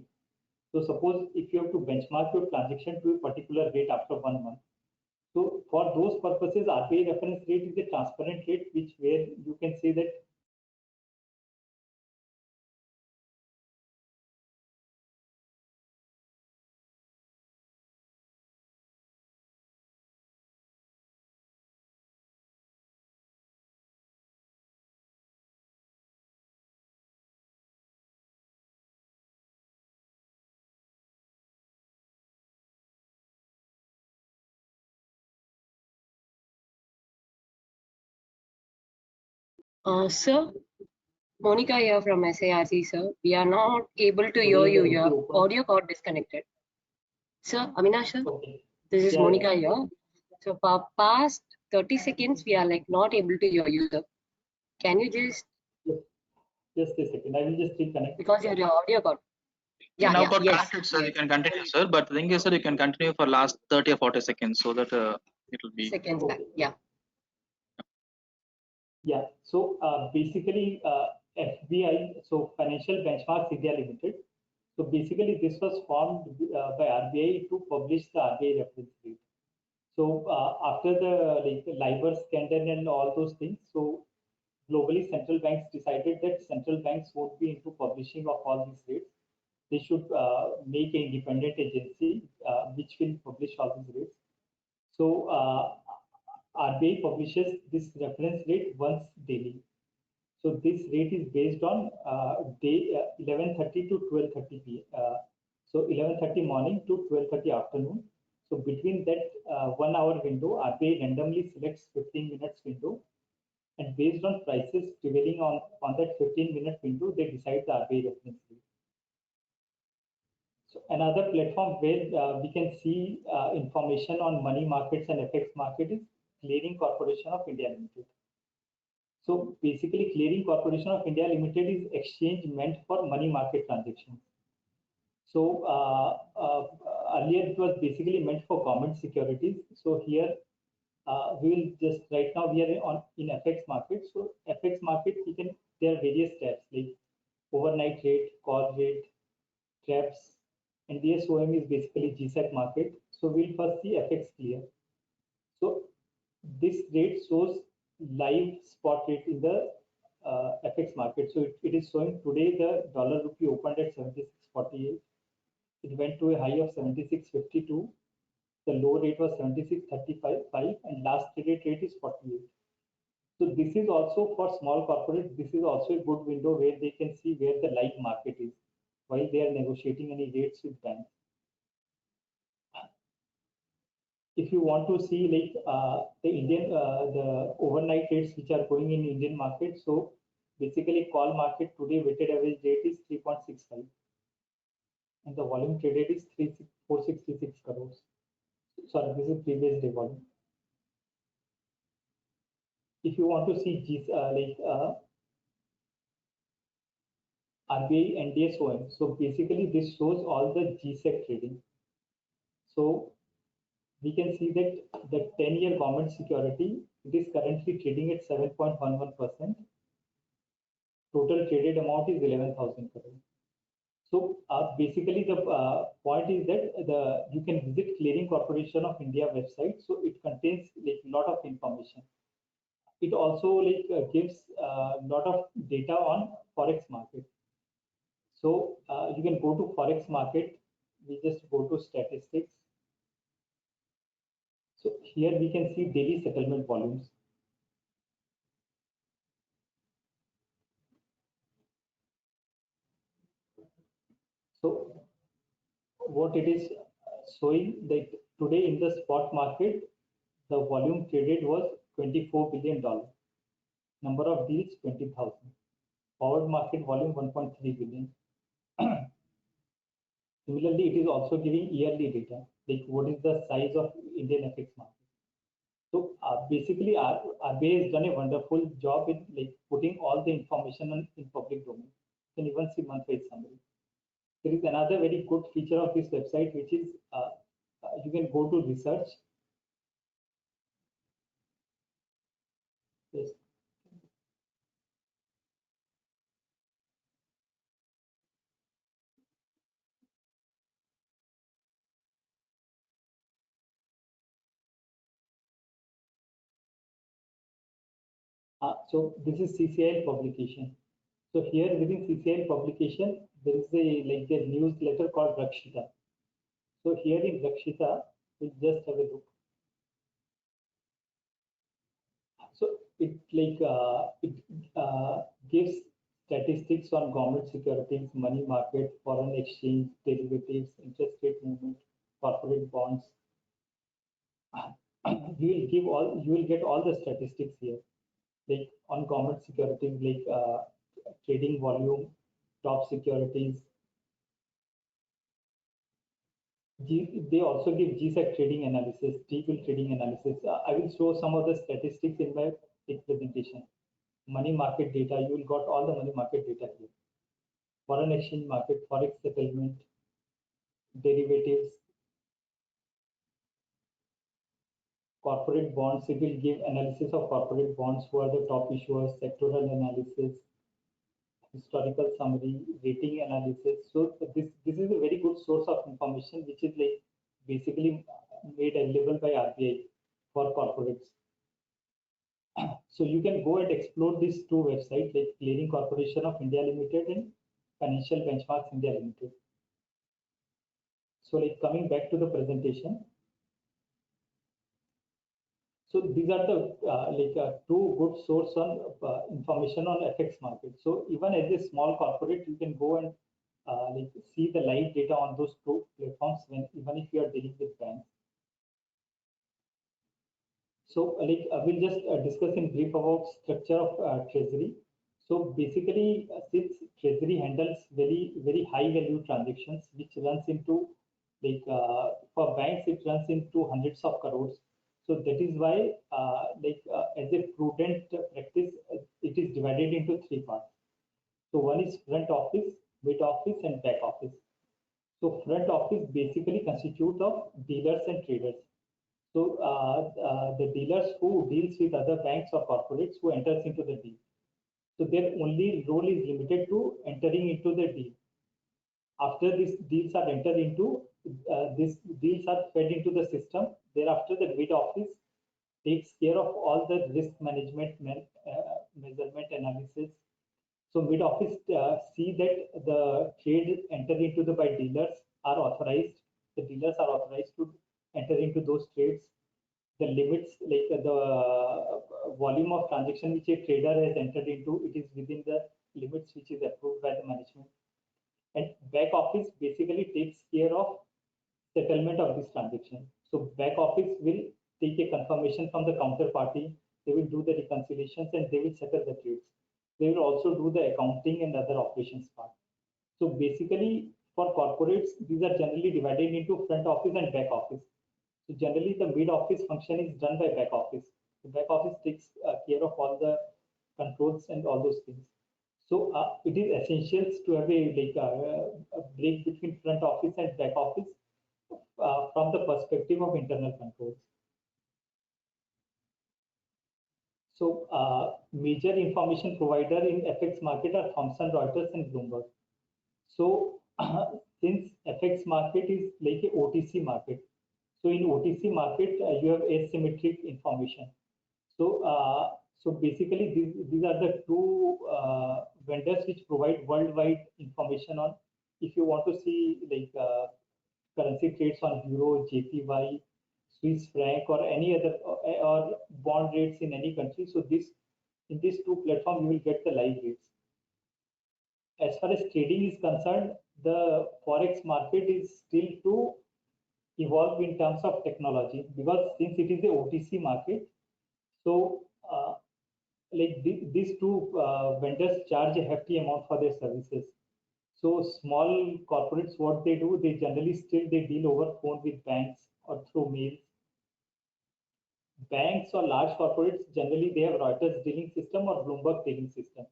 So suppose if you have to benchmark your transaction to a particular rate after 1 month. So for those purposes, RBI reference rate is a transparent rate, where you can say that Sir, Monica here from SIRC, sir. We are not able to hear you. Your audio got disconnected. Sir, Avinash, sir, this is Monica here. So for past 30 seconds, we are like not able to hear you, sir. Can you just a second, I will just reconnect because your audio got now got connected, sir. You can continue, sir. But the thing is, sir, you can continue for last 30 or 40 seconds so that it will be seconds back. Yeah. Yeah. So basically, FBI, so Financial Benchmarks India Limited. So basically, this was formed by RBI to publish the RBI reference rate. So after the LIBOR scandal and all those things, so globally central banks decided that central banks won't be into publishing of all these rates. They should make an independent agency which will publish all these rates. So RBI publishes this reference rate once daily. So this rate is based on day 11:30 to 12:30 p.m. So 11:30 morning to 12:30 afternoon. So between that 1 hour window, RBI randomly selects 15 minutes window, and based on prices prevailing on that 15-minute window, they decide the RBI reference rate. So another platform where we can see information on money markets and FX market is Clearing Corporation of India Limited. So basically, Clearing Corporation of India Limited is exchange meant for money market transactions. So earlier it was basically meant for government securities. So here we will just right now we are in FX market. So FX market there are various tabs like overnight rate, call rate, traps, and DSOM is basically GSEC market. So we'll first see FX clear. So this rate shows live spot rate in the FX market. So it is showing today the dollar rupee opened at 76.48. It went to a high of 76.52. The low rate was 76.35, and last traded rate is 48. So this is also for small corporates. This is also a good window where they can see where the live market is while they are negotiating any rates with banks. If you want to see the overnight rates which are going in Indian market, so basically call market today weighted average rate is 3.65, and the volume traded is 466 crores. Sorry, this is previous day volume. If you want to see RBI and DSOM, so basically this shows all the GSEC trading. So we can see that the 10-year government security, it is currently trading at 7.11%. Total traded amount is 11,000 crores. So basically the point is that you can visit Clearing Corporation of India website. So it contains a lot of information. It also gives a lot of data on Forex market. So you can go to Forex market. We just go to statistics. So here we can see daily settlement volumes. So what it is showing that today in the spot market, the volume traded was $24 billion. Number of deals 20,000. Forward market volume 1.3 billion. Similarly, it is also giving yearly data, like what is the size of Indian FX market. So basically, RBI has done a wonderful job in putting all the information in public domain. You can even see month-wise summary. There is another very good feature of this website, which is you can go to research. Yes. So this is CCIL publication. So here within CCIL publication, there is a newsletter called Rakshita. So here in Rakshita, we'll just have a look. So it gives statistics on government securities, money market, foreign exchange, derivatives, interest rate movement, corporate bonds. You will get all the statistics here, like on government securities, trading volume, top securities. They also give GSEC trading analysis, T-bill trading analysis. I will show some of the statistics in my presentation. Money market data, you will got all the money market data here. Foreign exchange market, forex settlement, derivatives, corporate bonds. It will give analysis of corporate bonds, who are the top issuers, sectoral analysis. historical summary, rating analysis. So this is a very good source of information, which is like basically made available by RBI for corporates. So you can go and explore these two websites, like Clearing Corporation of India Limited and Financial Benchmarks India Limited. So like coming back to the presentation. So these are the two good source on information on FX market. So even as a small corporate, you can go and see the live data on those two platforms even if you are dealing with banks. So we'll just discuss in brief about structure of Treasury. So basically, since Treasury handles very high value transactions, which runs into for banks it runs into hundreds of crores. So that is why as a prudent practice, it is divided into three parts. So one is front office, mid office, and back office. So front office basically constitutes of dealers and traders. So the dealers who deals with other banks or corporates who enters into the deal. So their only role is limited to entering into the deal. After these deals are entered into, these deals are fed into the system. Thereafter, the mid office takes care of all the risk management, measurement analysis. So mid office see that the trade entered into the by dealers are authorized. The dealers are authorized to enter into those trades. The limits, like the volume of transaction which a trader has entered into, it is within the limits which is approved by the management. And back office basically takes care of settlement of this transaction. So back office will take a confirmation from the counterparty. They will do the reconciliations and they will settle the trades. They will also do the accounting and other operations part. So basically for corporates, these are generally divided into front office and back office. So generally the mid office function is done by back office. The back office takes care of all the controls and all those things. So it is essential to have a break between front office and back office from the perspective of internal controls. So major information provider in FX market are Thomson Reuters and Bloomberg. So since FX market is like a OTC market, so in OTC market you have asymmetric information. So so basically these are the two vendors which provide worldwide information on if you want to see currency trades on euro, JPY, Swiss franc, or any other or bond rates in any country. So in these two platforms you will get the live rates. As far as trading is concerned, the forex market is still to evolve in terms of technology, because since it is a OTC market, so these two vendors charge a hefty amount for their services. So small corporates, what they do, they generally still they deal over phone with banks or through mail. Banks or large corporates, generally they have Reuters dealing system or Bloomberg dealing system.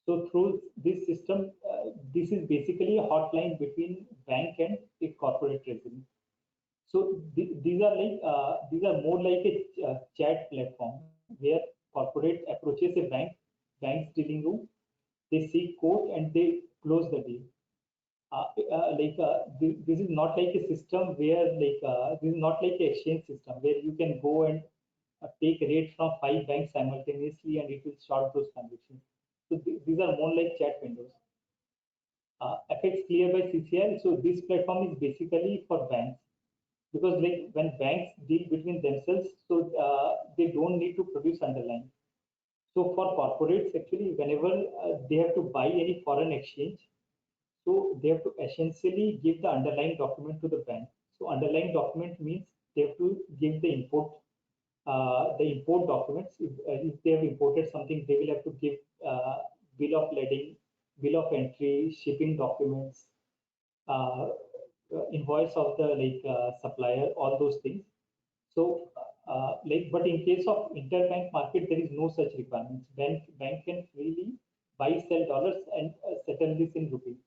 So through this system, this is basically a hotline between bank and a corporate treasury. So these are more like a chat platform where corporate approaches a bank's dealing room, they seek quote and they close the deal. This is not like a system where this is not like an exchange system where you can go and take a rate from 5 banks simultaneously and it will start those transactions. So these are more like chat windows. FX Clear by CCI. So this platform is basically for banks, because like when banks deal between themselves, so they don't need to produce underlying. So for corporates, actually, whenever they have to buy any foreign exchange, so they have to essentially give the underlying document to the bank. So underlying document means they have to give the import documents. If they have imported something, they will have to give bill of lading, bill of entry, shipping documents, invoice of the supplier, all those things. So but in case of interbank market, there is no such requirements. Bank can freely buy, sell dollars and settle this in rupee.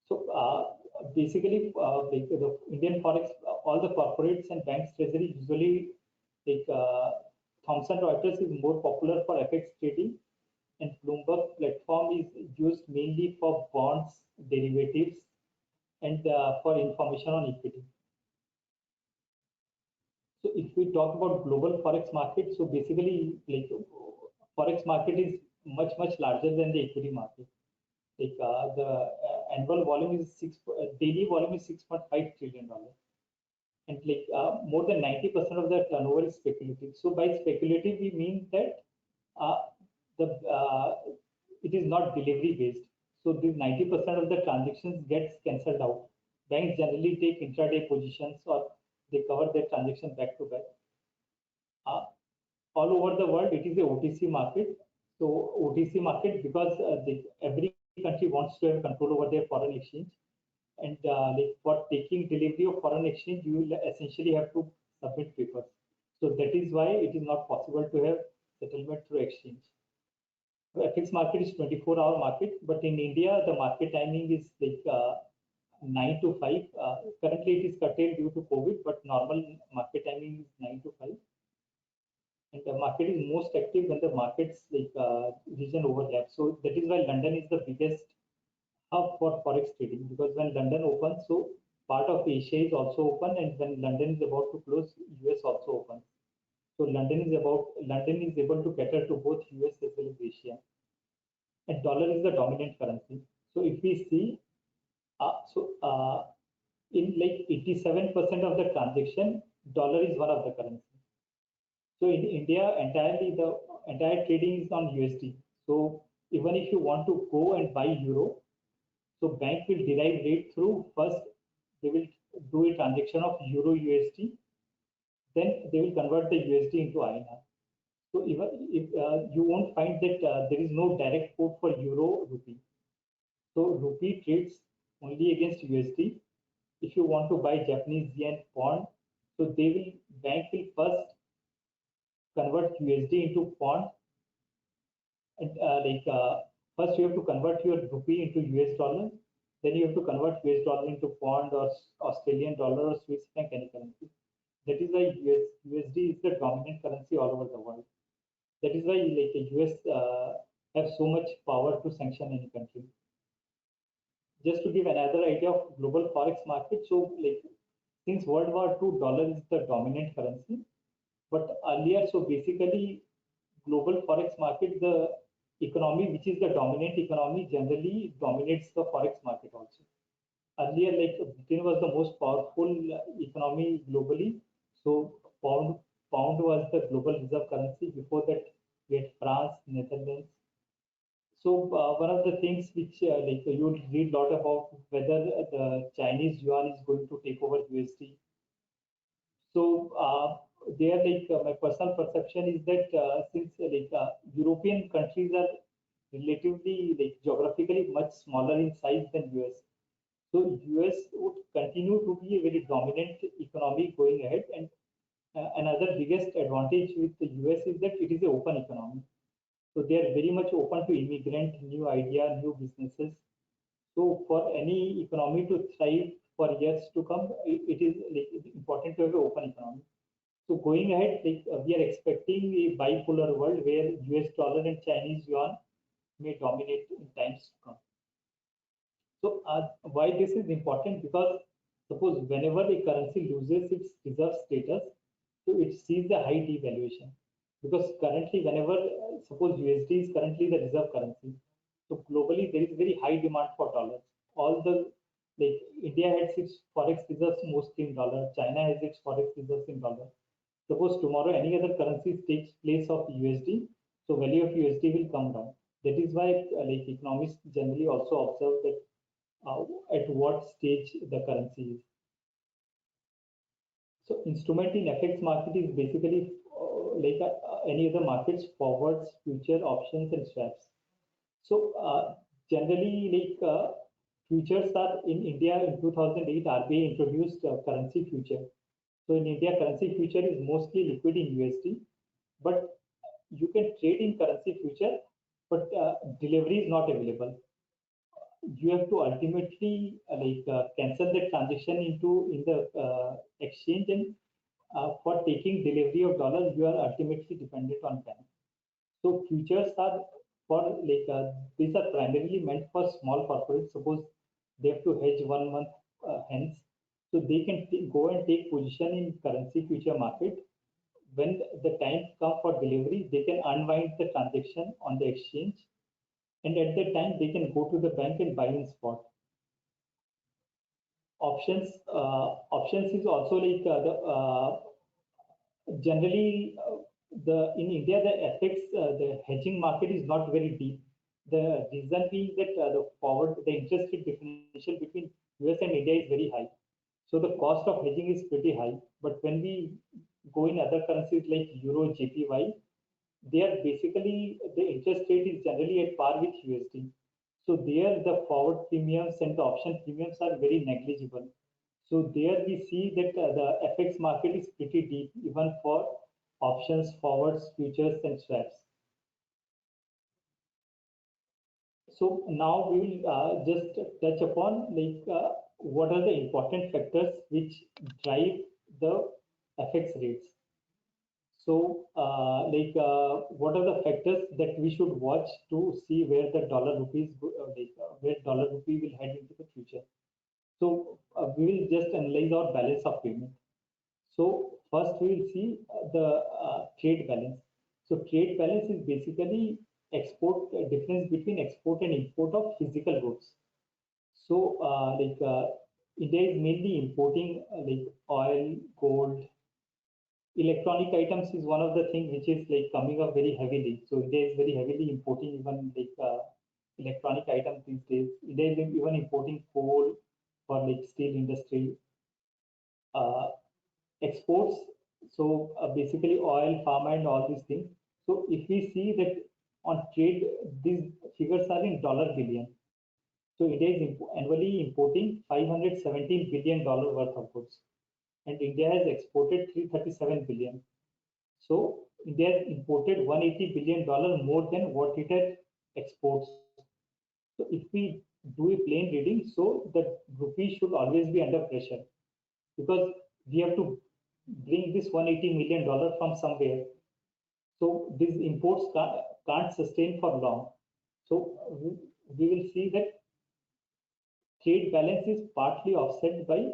So basically, the Indian forex, all the corporates and banks treasury usually Thomson Reuters is more popular for FX trading, and Bloomberg platform is used mainly for bonds, derivatives, and for information on equity. So if we talk about global forex market, so basically like forex market is much larger than the equity market. Like the annual volume is daily volume is $6.5 trillion, and like more than 90% of the turnover is speculative. So by speculative we mean that uh, the it is not delivery based. So this 90% of the transactions gets cancelled out. Banks generally take intraday positions, or they cover their transaction back to back. All over the world, it is a OTC market. So OTC market because every country wants to have control over their foreign exchange, and like for taking delivery of foreign exchange, you will essentially have to submit papers. So that is why it is not possible to have settlement through exchange. FX market is 24-hour market, but in India the market timing is like 9 to 5. Currently it is curtailed due to COVID, but normal market timing is 9 to 5. And the market is most active when the markets like region overlap. So that is why London is the biggest hub for forex trading, because when London opens, so part of Asia is also open, and when London is about to close, US also opens. So London is able to cater to both US as well as Asia. And dollar is the dominant currency. So if we see, in like 87% of the transaction, dollar is one of the currency. So in India, the entire trading is on USD. So even if you want to go and buy euro, so bank will derive rate through first they will do a transaction of euro USD, then they will convert the USD into INR. So even if you won't find that there is no direct quote for euro rupee. So rupee trades only against USD. If you want to buy Japanese yen pound, so bank will first convert USD into pound, and first you have to convert your rupee into US dollar, then you have to convert US dollar into pound or Australian dollar or Swiss franc, any currency. That is why USD is the dominant currency all over the world. That is why like the US have so much power to sanction any country. Just to give another idea of global forex market, so like since World War II, dollar is the dominant currency. But earlier, so basically global forex market, the economy which is the dominant economy generally dominates the forex market also. Earlier, like Britain was the most powerful economy globally, so pound was the global reserve currency. Before that, we had France, Netherlands. So one of the things which like you'll read a lot about whether the Chinese yuan is going to take over USD. So there, like my personal perception is that since like European countries are relatively like geographically much smaller in size than US, so US would continue to be a very dominant economy going ahead. And another biggest advantage with the US is that it is an open economy. So they are very much open to immigrant, new idea, new businesses. So for any economy to thrive for years to come, it is like important to have an open economy. So going ahead, like we are expecting a bipolar world where US dollar and Chinese yuan may dominate in times to come. So why this is important? Because suppose whenever a currency loses its reserve status, so it sees the high devaluation. Because currently, whenever suppose USD is currently the reserve currency, so globally there is very high demand for dollars. All the like India has its forex reserves mostly in dollar. China has its forex reserves in dollar. Suppose tomorrow any other currency takes place of USD, so value of USD will come down. That is why like economists generally also observe that at what stage the currency is. So instrument in FX market is basically like any other markets, forwards, future, options, and swaps. So generally, like futures are in India in 2008, RBI introduced currency future. So in India, currency future is mostly liquid in USD, but you can trade in currency future, but delivery is not available. You have to ultimately cancel the transaction in the exchange, and for taking delivery of dollars, you are ultimately dependent on bank. So futures are for these are primarily meant for small corporates. Suppose they have to hedge 1 month hence, so they can go and take position in currency future market. When the time comes for delivery, they can unwind the transaction on the exchange, and at that time they can go to the bank and buy in spot. Options is also generally in India the FX the hedging market is not very deep. The reason being that the interest rate differential between US and India is very high, so the cost of hedging is pretty high. But when we go in other currencies like Euro, JPY, they are basically the interest rate is generally at par with USD. So there the forward premiums and the option premiums are very negligible. So there we see that the FX market is pretty deep even for options, forwards, futures, and swaps. So now we will just touch upon what are the important factors which drive the FX rates. So what are the factors that we should watch to see where the dollar rupee where dollar rupee will head into the future? So we will just analyze our balance of payment. So first we will see the trade balance. So trade balance is basically export difference between export and import of physical goods. So India is mainly importing oil, gold, electronic items is one of the things which is coming up very heavily. So India is very heavily importing even electronic items these days. India is even importing coal for steel industry. Exports, so basically oil, pharma, and all these things. So if we see that on trade, these figures are in dollar billion. So India is annually importing $517 billion worth of goods, and India has exported 337 billion. So India has imported $180 billion more than what it has exports. So if we do a plain reading, so the rupee should always be under pressure because we have to bring this $180 million from somewhere. So these imports can't sustain for long. So we will see that trade balance is partly offset by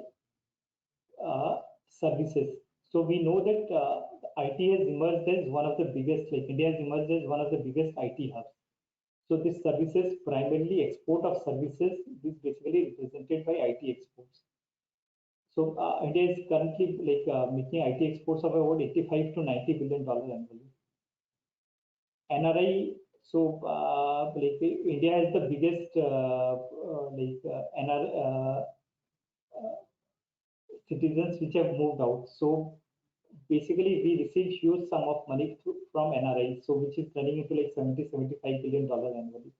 services. So we know that IT has emerged as one of the biggest, India has emerged as one of the biggest IT hubs. So this services, primarily export of services, is basically represented by IT exports. So India is currently making IT exports of about 85 to 90 billion dollars annually. NRI, so India has the biggest citizens which have moved out. So basically we receive huge sum of money from NRI, so which is running into $70-75 billion annually.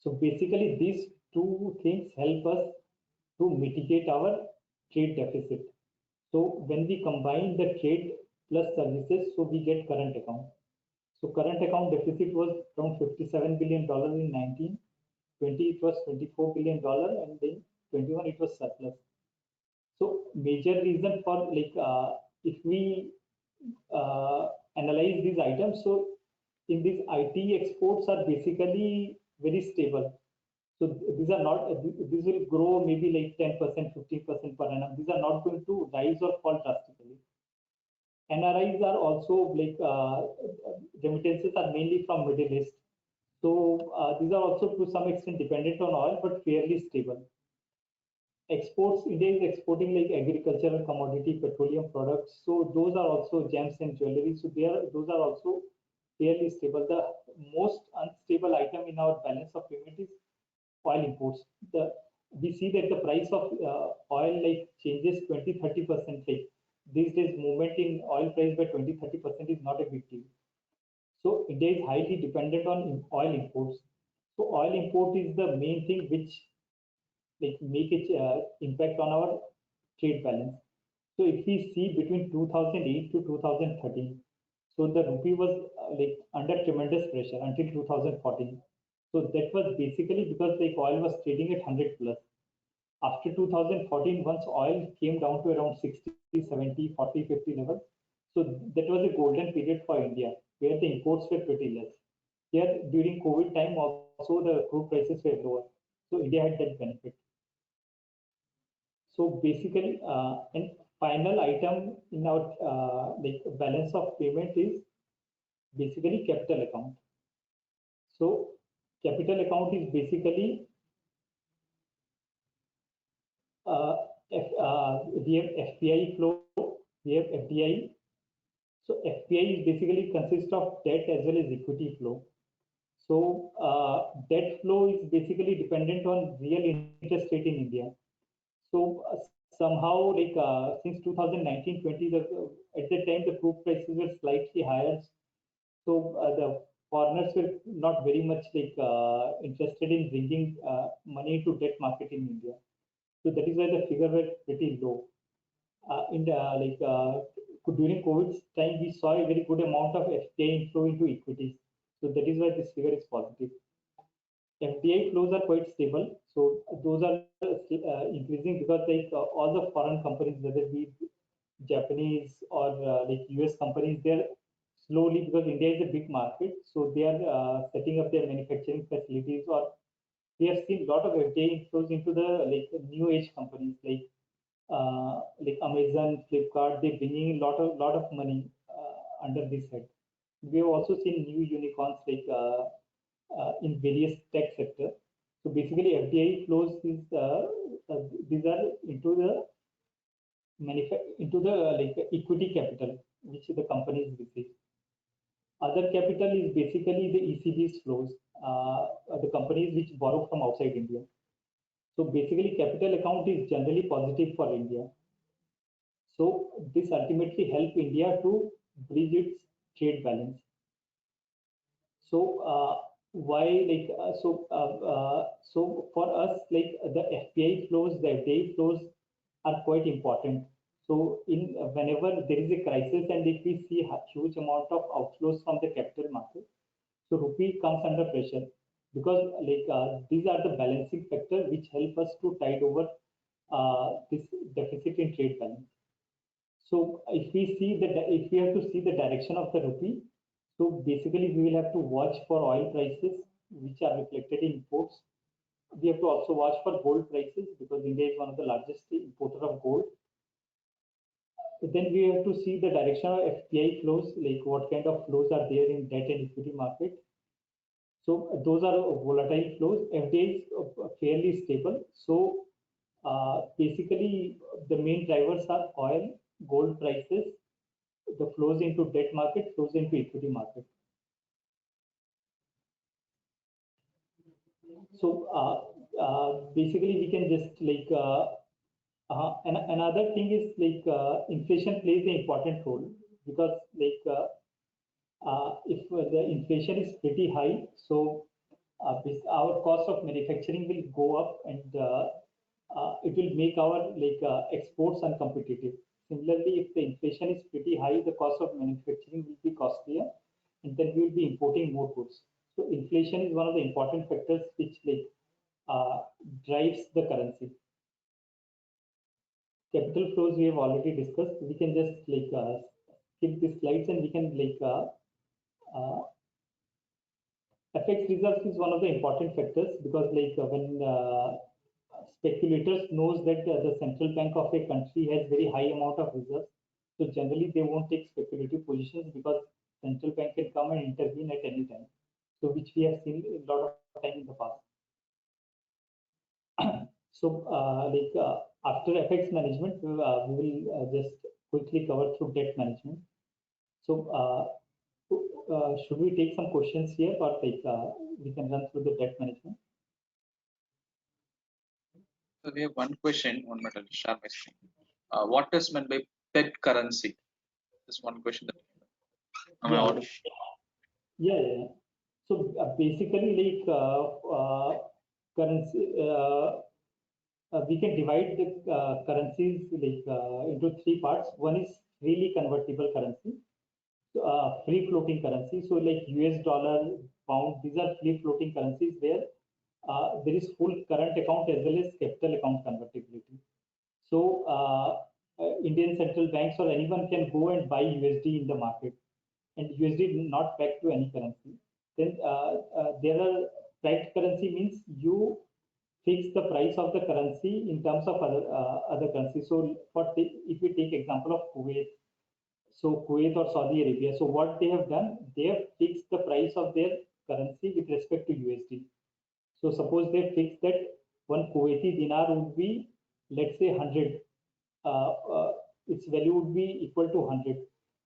So basically these two things help us to mitigate our trade deficit. So when we combine the trade plus services, so we get current account. So current account deficit was around $57 billion in 19, 20 it was $24 billion, and then 21 it was surplus. So major reason for if we analyze these items, so in these IT exports are basically very stable. So these are not, these will grow maybe 10%, 15% per annum. These are not going to rise or fall drastically. NRIs are also remittances are mainly from Middle East. So these are also to some extent dependent on oil, but fairly stable. Exports, India is exporting agricultural commodity, petroleum products. So those are also gems and jewelry. So those are also fairly stable. The most unstable item in our balance of payment is oil imports. We see that the price of oil changes 20-30%. These days, movement in oil price by 20-30% is not a big deal. So India is highly dependent on oil imports. So oil import is the main thing which make its impact on our trade balance. So if we see between 2008 to 2013, so the rupee was under tremendous pressure until 2014. So that was basically because oil was trading at 100 plus. After 2014, once oil came down to around 60, 70, 40, 50 levels, so that was a golden period for India where the imports were pretty less. Here during COVID time also the crude prices were lower, so India had that benefit. So basically, and final item in our like balance of payment is basically capital account. So capital account is basically we have FPI flow, we have FDI. So FPI is basically consists of debt as well as equity flow. So debt flow is basically dependent on real interest rate in India. So somehow like since 2019-20, at that time the crude prices were slightly higher. So the foreigners were not very much like interested in bringing money to debt market in India. So that is why the figure were pretty low. In the during COVID time, we saw a very good amount of FDI inflow into equities. So that is why this figure is positive. FDI flows are quite stable. So those are increasing because like all the foreign companies, whether it be Japanese or like US companies, they're slowly, because India is a big market, so they are setting up their manufacturing facilities, or we have seen a lot of FDI inflows into the like new age companies like Amazon, Flipkart. They're bringing a lot of money under this head. We have also seen new unicorns like in various tech sector. So basically, FDI flows is these are into the like equity capital which the companies receive. Other capital is basically the ECB's flows, the companies which borrow from outside India. So basically, capital account is generally positive for India. So this ultimately help India to bridge its trade balance. So why like so for us like the FPI flows, the FDI flows are quite important. So in whenever there is a crisis and if we see a huge amount of outflows from the capital market, so rupee comes under pressure because like these are the balancing factor which help us to tide over this deficit in trade balance. So if we have to see the direction of the rupee, so basically we will have to watch for oil prices which are reflected in imports. We have to also watch for gold prices because India is one of the largest importer of gold. Then we have to see the direction of FPI flows, like what kind of flows are there in debt and equity market. So those are volatile flows. FDI is fairly stable. So basically the main drivers are oil, gold prices, the flows into debt market, flows into equity market. So basically we can just like and another thing is like inflation plays an important role because like if the inflation is pretty high, so our cost of manufacturing will go up and it will make our like exports uncompetitive. Similarly, if the inflation is pretty high, the cost of manufacturing will be costlier, and then we will be importing more goods. So inflation is one of the important factors which like drives the currency. Capital flows we have already discussed. We can just like skip these slides and we can like FX reserves is one of the important factors because like when speculators knows that the central bank of a country has very high amount of reserves, so generally they won't take speculative positions because central bank can come and intervene at any time. So which we have seen a lot of time in the past. So after FX management, we will just quickly cover through debt management. So should we take some questions here or like we can run through the debt management? So we have one question, one minute, I'll share my screen. What is meant by peg currency? This one question that am I audible? Yeah. So basically like currency we can divide the currencies like into three parts. One is freely convertible currency, free floating currency. So like US dollar, pound, these are free floating currencies where there is full current account as well as capital account convertibility. So Indian central banks or anyone can go and buy USD in the market, and USD not pegged to any currency. Then there are pegged currency means you fix the price of the currency in terms of other currency. So if we take example of Kuwait, so Kuwait or Saudi Arabia, so what they have done, they have fixed the price of their currency with respect to USD. So suppose they fix that one Kuwaiti dinar would be, let's say 100, its value would be equal to 100.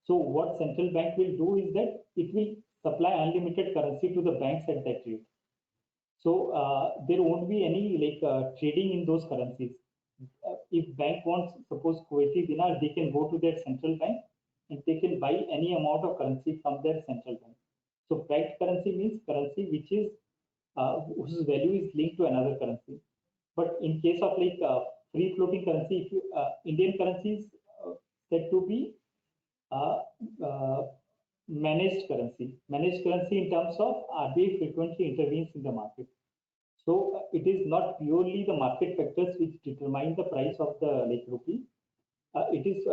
So what central bank will do is that it will supply unlimited currency to the banks at that rate. So there won't be any trading in those currencies. If bank wants, suppose Kuwaiti dinar, they can go to their central bank and they can buy any amount of currency from their central bank. So pegged currency means currency which is whose value is linked to another currency. But in case of free floating currency, if you, Indian currency is said to be managed currency. Managed currency in terms of RBI frequently intervenes in the market. So it is not purely the market factors which determine the price of the rupee. It is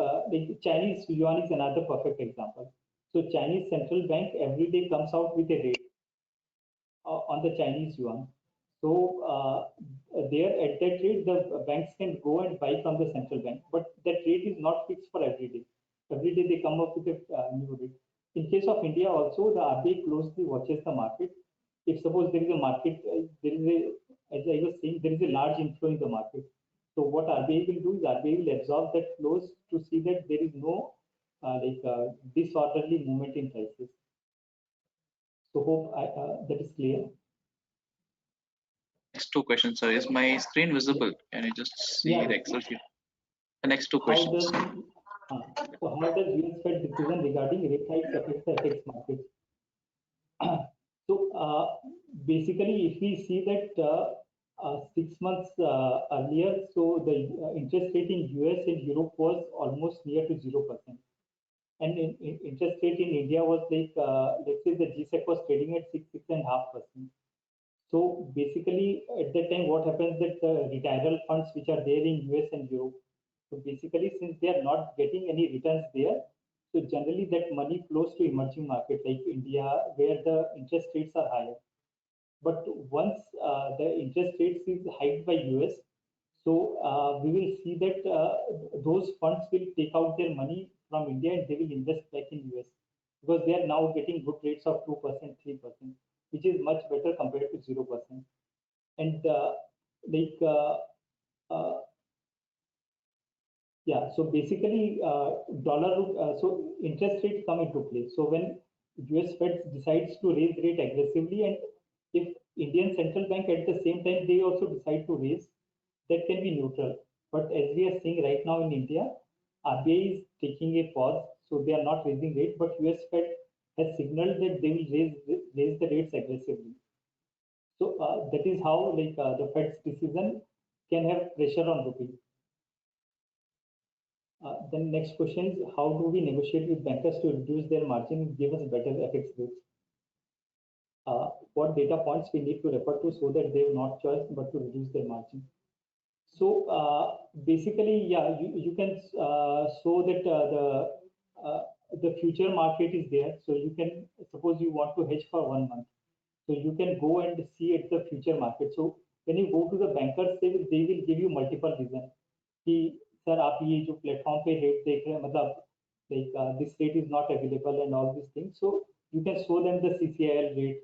Chinese yuan is another perfect example. So Chinese central bank every day comes out with a rate on the Chinese yuan. So there at that rate, the banks can go and buy from the central bank, but that rate is not fixed for every day. Every day they come up with a new rate. In case of India also, the RBI closely watches the market. If suppose there is a market, there is a, as I was saying, there is a large inflow in the market. So what RBI will do is RBI will absorb that flows to see that there is no disorderly movement in prices. So hope that is clear. Next two questions, sir. Is my screen visible? Can you just see the Excel sheet? The next two questions. So how does US Fed decision regarding rate hikes affect the FX market? So basically, if we see that 6 months earlier, so the interest rate in US and Europe was almost near to 0%. And interest rate in India was let's say the GSEC was trading at 6.5%. So basically, at that time, what happens that the retiral funds which are there in US and Europe, so basically, since they are not getting any returns there, so generally that money flows to emerging markets like India, where the interest rates are higher. But once the interest rates is hiked by US, so we will see that those funds will take out their money from India and they will invest back in US because they are now getting good rates of 2%, 3%, which is much better compared to 0%. And yeah, so basically so interest rates come into play. So when US Fed decides to raise rate aggressively, and if Indian central bank at the same time they also decide to raise, that can be neutral. But as we are seeing right now in India, RBI is taking a pause, so they are not raising rate, but US Fed has signaled that they will raise the rates aggressively. So that is how the Fed's decision can have pressure on rupee. Then next question is, how do we negotiate with bankers to reduce their margin and give us better FX rates? What data points we need to refer to so that they have not choice but to reduce their margin? So basically, yeah, you can show that the future market is there. So you can, suppose you want to hedge for 1 month. So you can go and see at the future market. So when you go to the bankers, they will give you multiple reasons. Sir, आप ये जो platform पे rate देख रहे हैं, मतलब this rate is not available and all these things. So you can show them the CCIL rate.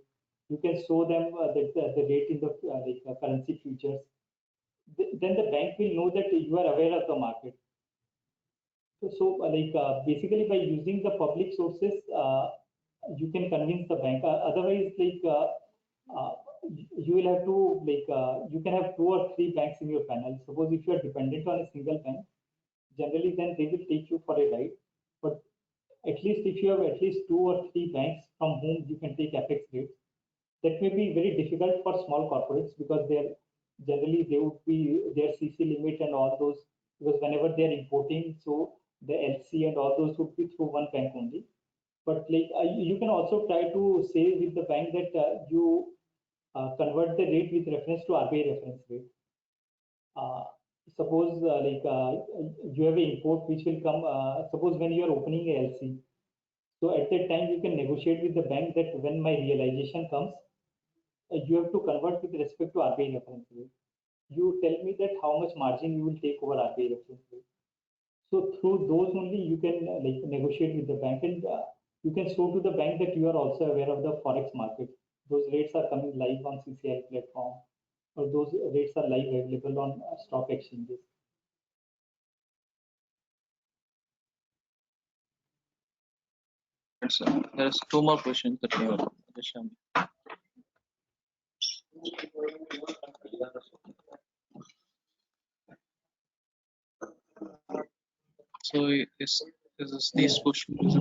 You can show them the rate in the currency futures. Then the bank will know that you are aware of the market. So basically by using the public sources, you can convince the bank. Otherwise, you will have to you can have 2 or 3 banks in your panel. Suppose if you are dependent on a single bank, generally then they will take you for a ride. But at least if you have at least 2 or 3 banks from whom you can take FX rates, that may be very difficult for small corporates because generally they would be their CC limit and all those, because whenever they are importing, so the LC and all those would be through one bank only. But you can also try to say with the bank that you convert the rate with reference to RBI reference rate. Suppose you have an import which will come, suppose when you are opening a LC, So at that time, you can negotiate with the bank that when my realization comes, you have to convert with respect to RBI reference rate. You tell me that how much margin you will take over RBI reference rate. So through those only you can like negotiate with the bank, and you can show to the bank that you are also aware of the forex market. Those rates are coming live on CCI platform, or those rates are live available on stock exchanges. There's two more questions that you want to show me. So is these questions?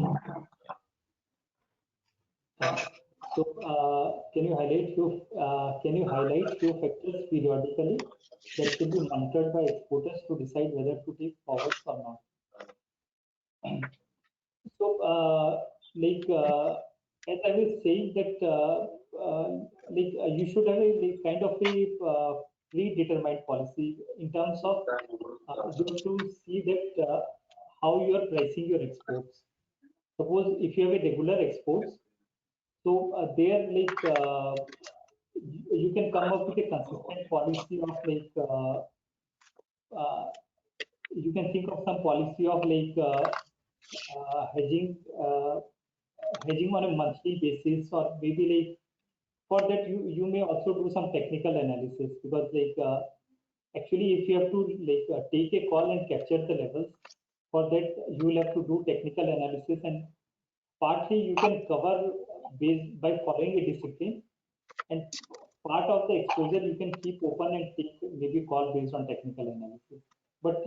So can you highlight few factors periodically that should be monitored by exporters to decide whether to take forwards or not? So as I was saying that you should have a kind of a predetermined policy in terms of you have to see that how you are pricing your exports. Suppose if you have a regular exports, so there you can come up with a consistent policy of you can think of some policy of hedging hedging on a monthly basis, or maybe for that you may also do some technical analysis, because actually if you have to take a call and capture the levels, for that you will have to do technical analysis, and partly you can cover based by following a discipline, and part of the exposure you can keep open and take maybe call based on technical analysis. But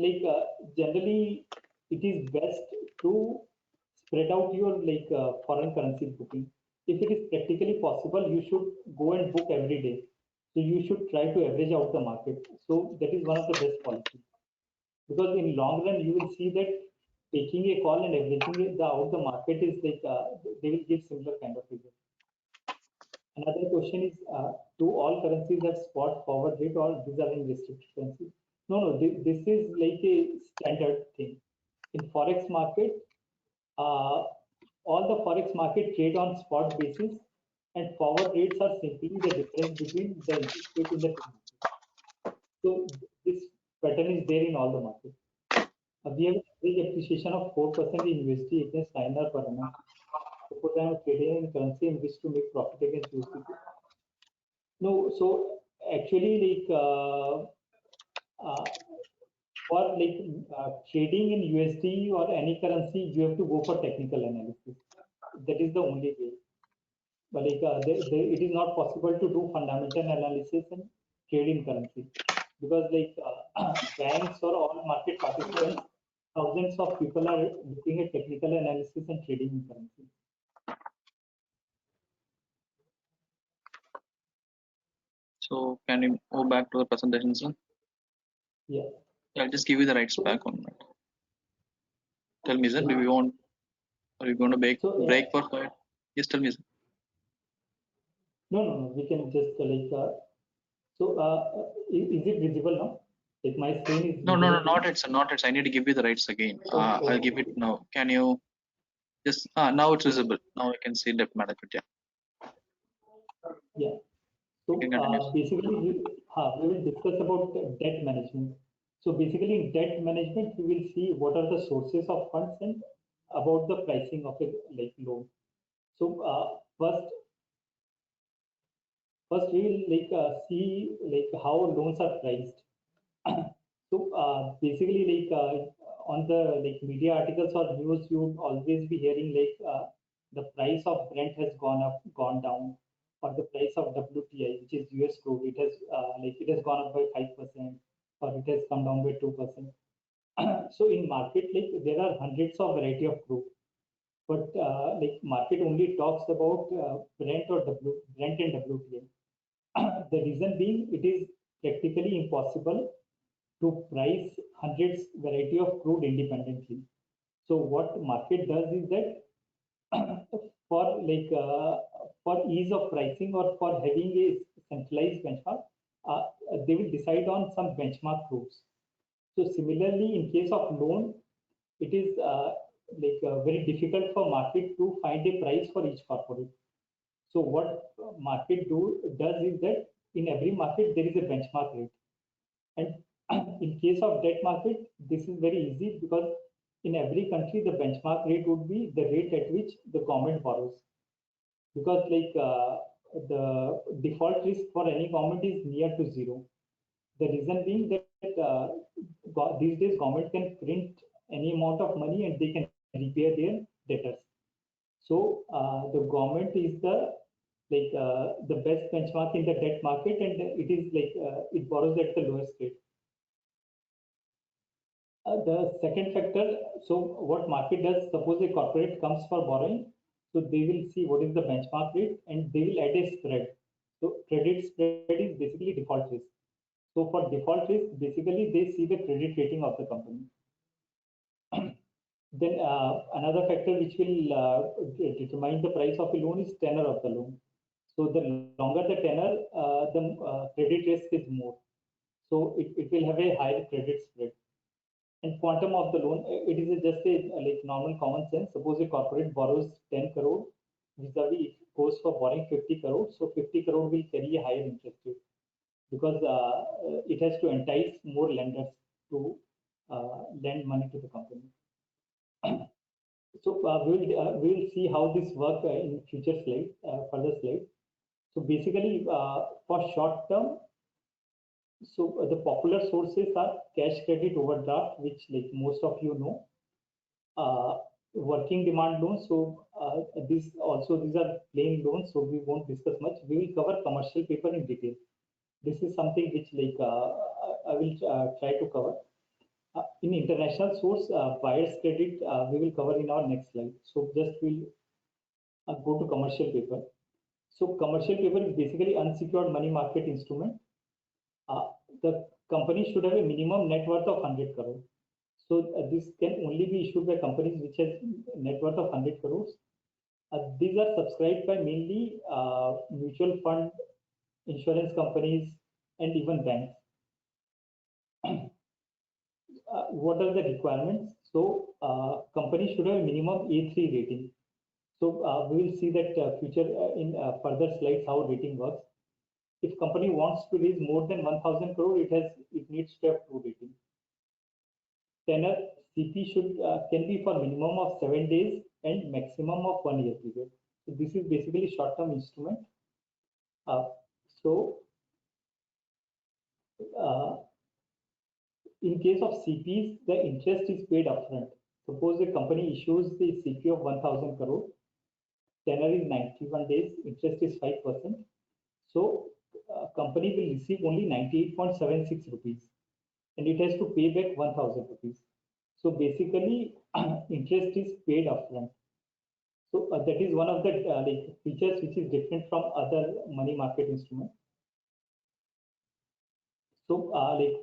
generally it is best to spread out your foreign currency booking. If it is practically possible, you should go and book every day. So you should try to average out the market. So that is one of the best policies, because in long run you will see that taking a call and averaging it out the market is they will give similar kind of result. Another question is, do all currencies have spot forward rate, or these are in restricted currencies? No, this is like a standard thing. In forex market, all the forex market trade on spot basis, and forward rates are simply the difference between the interest rate in the two markets. So this pattern is there in all the markets. We have a appreciation of 4% in USD against INR per annum. Suppose I am trading in currency and wish to make profit against USD. No, so actually for trading in USD or any currency, you have to go for technical analysis. That is the only way. But it is not possible to do fundamental analysis and trade in currency, because banks or all market participants, thousands of people are looking at technical analysis and trading in currency. So can you move back to the presentation, sir? Yeah. I'll just give you the rights back on that. Tell me, sir, do you want, are you going to break for 5? Yes, tell me, sir. No, we can just is it visible now? Like my screen is no, not it, sir, not it. I need to give you the rights again. I'll give it now. Can you just now it's visible. Now I can see debt management. Yeah. So basically we will discuss about debt management. So basically in debt management we will see what are the sources of funds and about the pricing of a loan. So first we will see how loans are priced. So basically on the media articles or news, you would always be hearing the price of Brent has gone down, or the price of WTI, which is US crude, it has gone up by 5%, or it has come down by 2%. So in market there are hundreds of variety of crude, but market only talks about Brent and WTI. The reason being, it is practically impossible to price hundreds variety of crude independently. So what market does is that for ease of pricing, or for having a centralized benchmark, they will decide on some benchmark crudes. So similarly, in case of loan, it is very difficult for market to find a price for each corporate. So what market does is that in every market there is a benchmark rate, and in case of debt market, this is very easy because in every country the benchmark rate would be the rate at which the government borrows, because the default risk for any government is near to zero. The reason being that these days government can print any amount of money and they can repay their debtors. So the government is the best benchmark in the debt market, and it is it borrows at the lowest rate. The second factor, so what market does, suppose a corporate comes for borrowing, so they will see what is the benchmark rate and they will add a spread. So credit spread is basically default risk. So for default risk, basically they see the credit rating of the company. Then another factor which will determine the price of a loan is tenor of the loan. So the longer the tenor, the credit risk is more. So it will have a higher credit spread. And quantum of the loan, it is just a normal common sense. Suppose a corporate borrows 10 crore, vis-a-vis it goes for borrowing 50 crore. So 50 crore will carry a higher interest rate because it has to entice more lenders to lend money to the company. So we will see how this work in future slides, further slides. So basically, for short term, so the popular sources are cash credit overdraft, which most of you know, working demand loans. So these are plain loans, so we won't discuss much. We will cover commercial paper in detail. This is something which I will try to cover. In international source, buyer's credit, we will cover in our next slide. So just we'll go to commercial paper. So commercial paper is basically unsecured money market instrument. The company should have a minimum net worth of 100 crore. So this can only be issued by companies which has net worth of 100 crores. These are subscribed by mainly mutual fund, insurance companies, and even banks. What are the requirements? So company should have a minimum A3 rating. So we will see that future in further slides how rating works. If company wants to raise more than 1,000 crore, it needs to have 2 rating. Tenor CP can be for minimum of 7 days and maximum of 1 year period. So this is basically short-term instrument. In case of CPs, the interest is paid upfront. Suppose the company issues the CP of 1,000 crore, tenor is 91 days, interest is 5%. So company will receive only 98.76 rupees, and it has to pay back 1,000 rupees. So basically, interest is paid upfront. So that is one of the features which is different from other money market instruments. So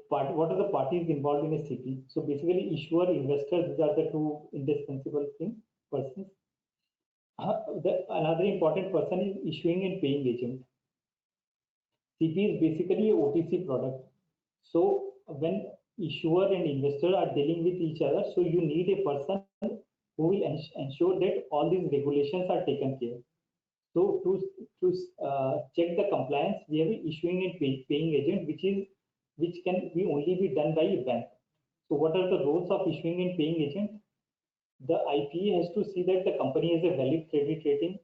what are the parties involved in a CP? So basically, issuer, investors, these are the two indispensable persons. Another important person is issuing and paying agent. CP is basically a OTC product. So when issuer and investor are dealing with each other, so you need a person who will ensure that all these regulations are taken care. So to check the compliance, we have an issuing and paying agent, which can only be done by a bank. So what are the roles of issuing and paying agent? The IPA has to see that the company has a valid credit rating.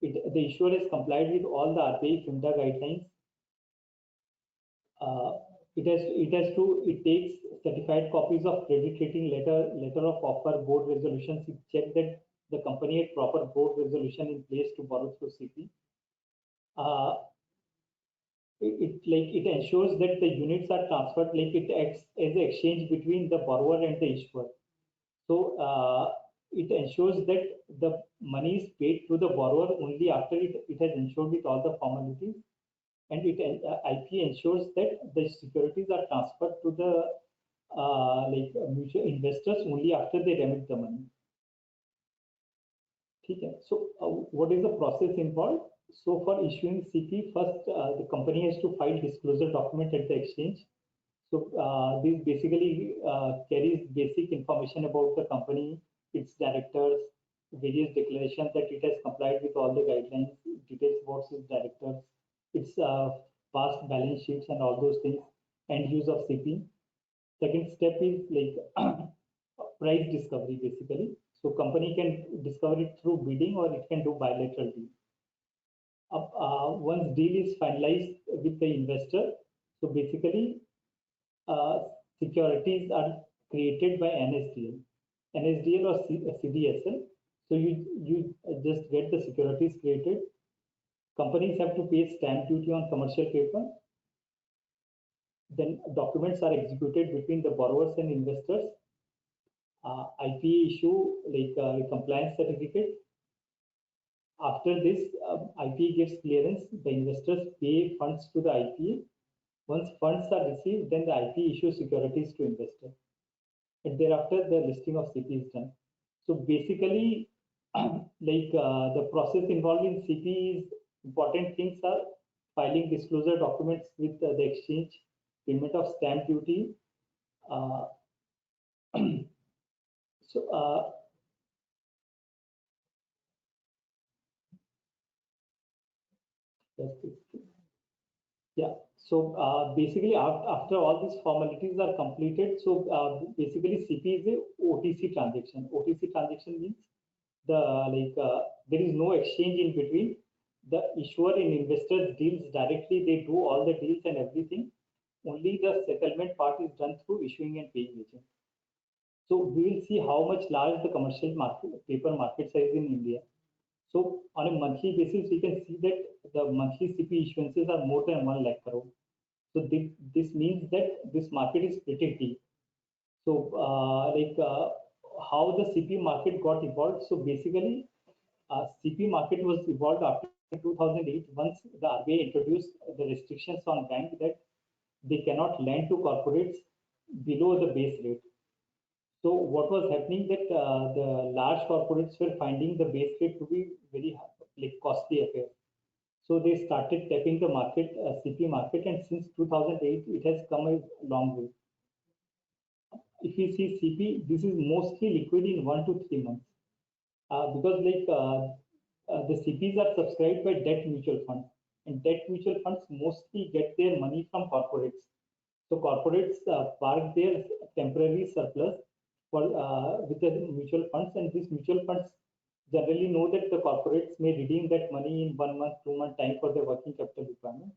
The issuer has complied with all the RBI FIMDA guidelines. It takes certified copies of credit rating letter of offer, board resolutions. It check that the company had proper board resolution in place to borrow through CP. It ensures that the units are transferred, it acts as an exchange between the borrower and the issuer. So it ensures that the money is paid to the borrower only after it has ensured with all the formalities, and IP ensures that the securities are transferred to the mutual investors only after they remit the money. Okay. So what is the process involved? So for issuing CP, first the company has to file disclosure document at the exchange. So this basically carries basic information about the company, its directors, various declarations that it has complied with all the guidelines, details about its directors, its past balance sheets and all those things, and use of CP. Second step is like price discovery basically. So company can discover it through bidding or it can do bilateral deal. Once deal is finalized with the investor, so basically uh, securities are created by NSDL or CDSL. So you just get the securities created. Companies have to pay stamp duty on commercial paper. Then documents are executed between the borrowers and investors. IPA issue like a compliance certificate. After this, IPA gives clearance. The investors pay funds to the IPA. Once funds are received, then the IPA issues securities to investors. And thereafter, the listing of CP is done. So basically, like the process involved in CP is important things are filing disclosure documents with the exchange, payment of stamp duty. So yeah. So basically, after all these formalities are completed, so basically CP is a OTC transaction. OTC transaction means the there is no exchange in between. The issuer and investors deals directly. They do all the deals and everything. Only the settlement part is done through issuing and paying agent. So we will see how much large the commercial market, paper market size in India. So on a monthly basis, we can see that the monthly CP issuances are more than 1 lakh crore. So this means that this market is pretty deep. So how the CP market got evolved. So basically, CP market was evolved after 2008 once the RBI introduced the restrictions on banks that they cannot lend to corporates below the base rate. So what was happening that the large corporates were finding the base rate to be very costly affair. So they started tapping the market, CP market, and since 2008, it has come a long way. If you see CP, this is mostly liquid in 1 to 3 months because the CPs are subscribed by debt mutual funds, and debt mutual funds mostly get their money from corporates. So corporates park their temporary surplus for with the mutual funds, and these mutual funds generally know that the corporates may redeem that money in 1 month, 2 month time for their working capital requirement.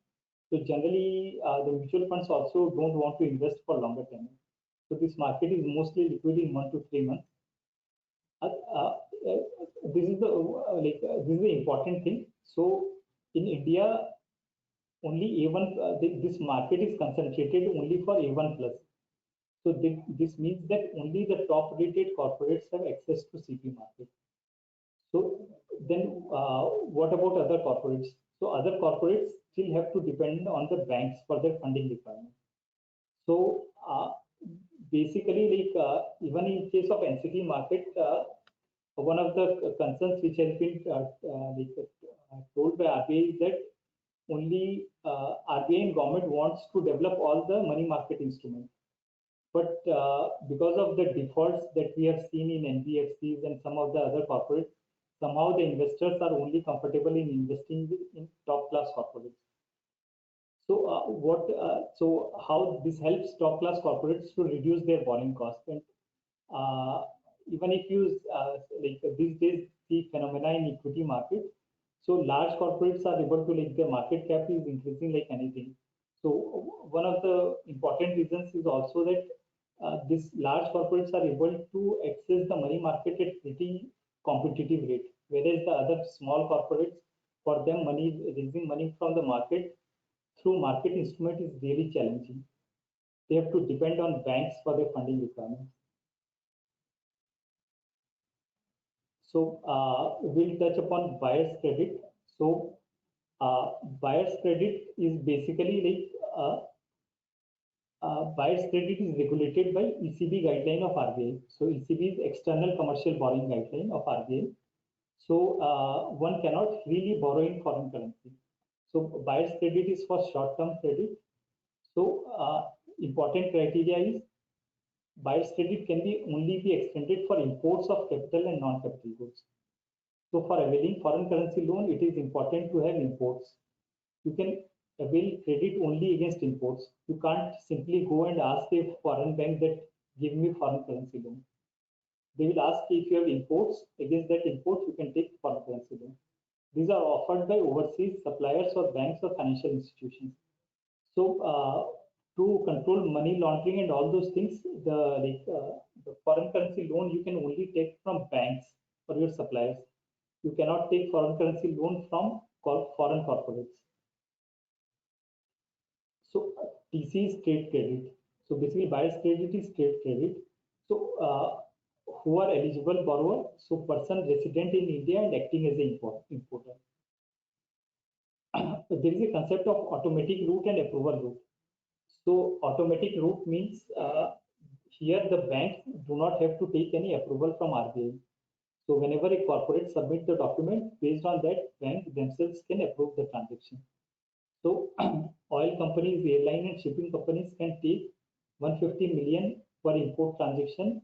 So generally, the mutual funds also don't want to invest for longer time. So this market is mostly liquid in 1 to 3 months. This is the important thing. So in India, only A1 this market is concentrated only for A1 plus. So this means that only the top rated corporates have access to CP market. So then what about other corporates? So other corporates still have to depend on the banks for their funding requirements. So basically, even in case of NCD market, one of the concerns which has been told by RBI is that only RBI and government wants to develop all the money market instruments. But because of the defaults that we have seen in NBFCs and some of the other corporates, somehow the investors are only comfortable in investing in top class corporates. So so how this helps top class corporates to reduce their borrowing costs, and even if you these days see phenomena in equity market, so large corporates are able to their market cap is increasing like anything. So one of the important reasons is also that these large corporates are able to access the money market at pretty competitive rate, whereas the other small corporates, for them raising money from the market through market instrument is really challenging. They have to depend on banks for their funding requirements. So we'll touch upon buyer's credit. So buyer's credit is basically buyer's credit is regulated by ECB guideline of RBI. So ECB is external commercial borrowing guideline of RBI. So one cannot freely borrow in foreign currency. So buyer's credit is for short-term credit. So important criteria is buyer's credit can only be extended for imports of capital and non-capital goods. So for availing foreign currency loan, it is important to have imports. You can avail credit only against imports. You can't simply go and ask a foreign bank that give me foreign currency loan. They will ask if you have imports. Against that import, you can take foreign currency loan. These are offered by overseas suppliers or banks or financial institutions. So to control money laundering and all those things, the foreign currency loan you can only take from banks for your suppliers. You cannot take foreign currency loan from foreign corporates. So TC is trade credit. So basically buyer's credit is trade credit. So who are eligible borrower? So person resident in India and acting as an importer. There is a concept of automatic route and approval route. So automatic route means here the banks do not have to take any approval from RBI. So whenever a corporate submits the document, based on that, bank themselves can approve the transaction. So oil companies, airline and shipping companies can take 150 million per import transaction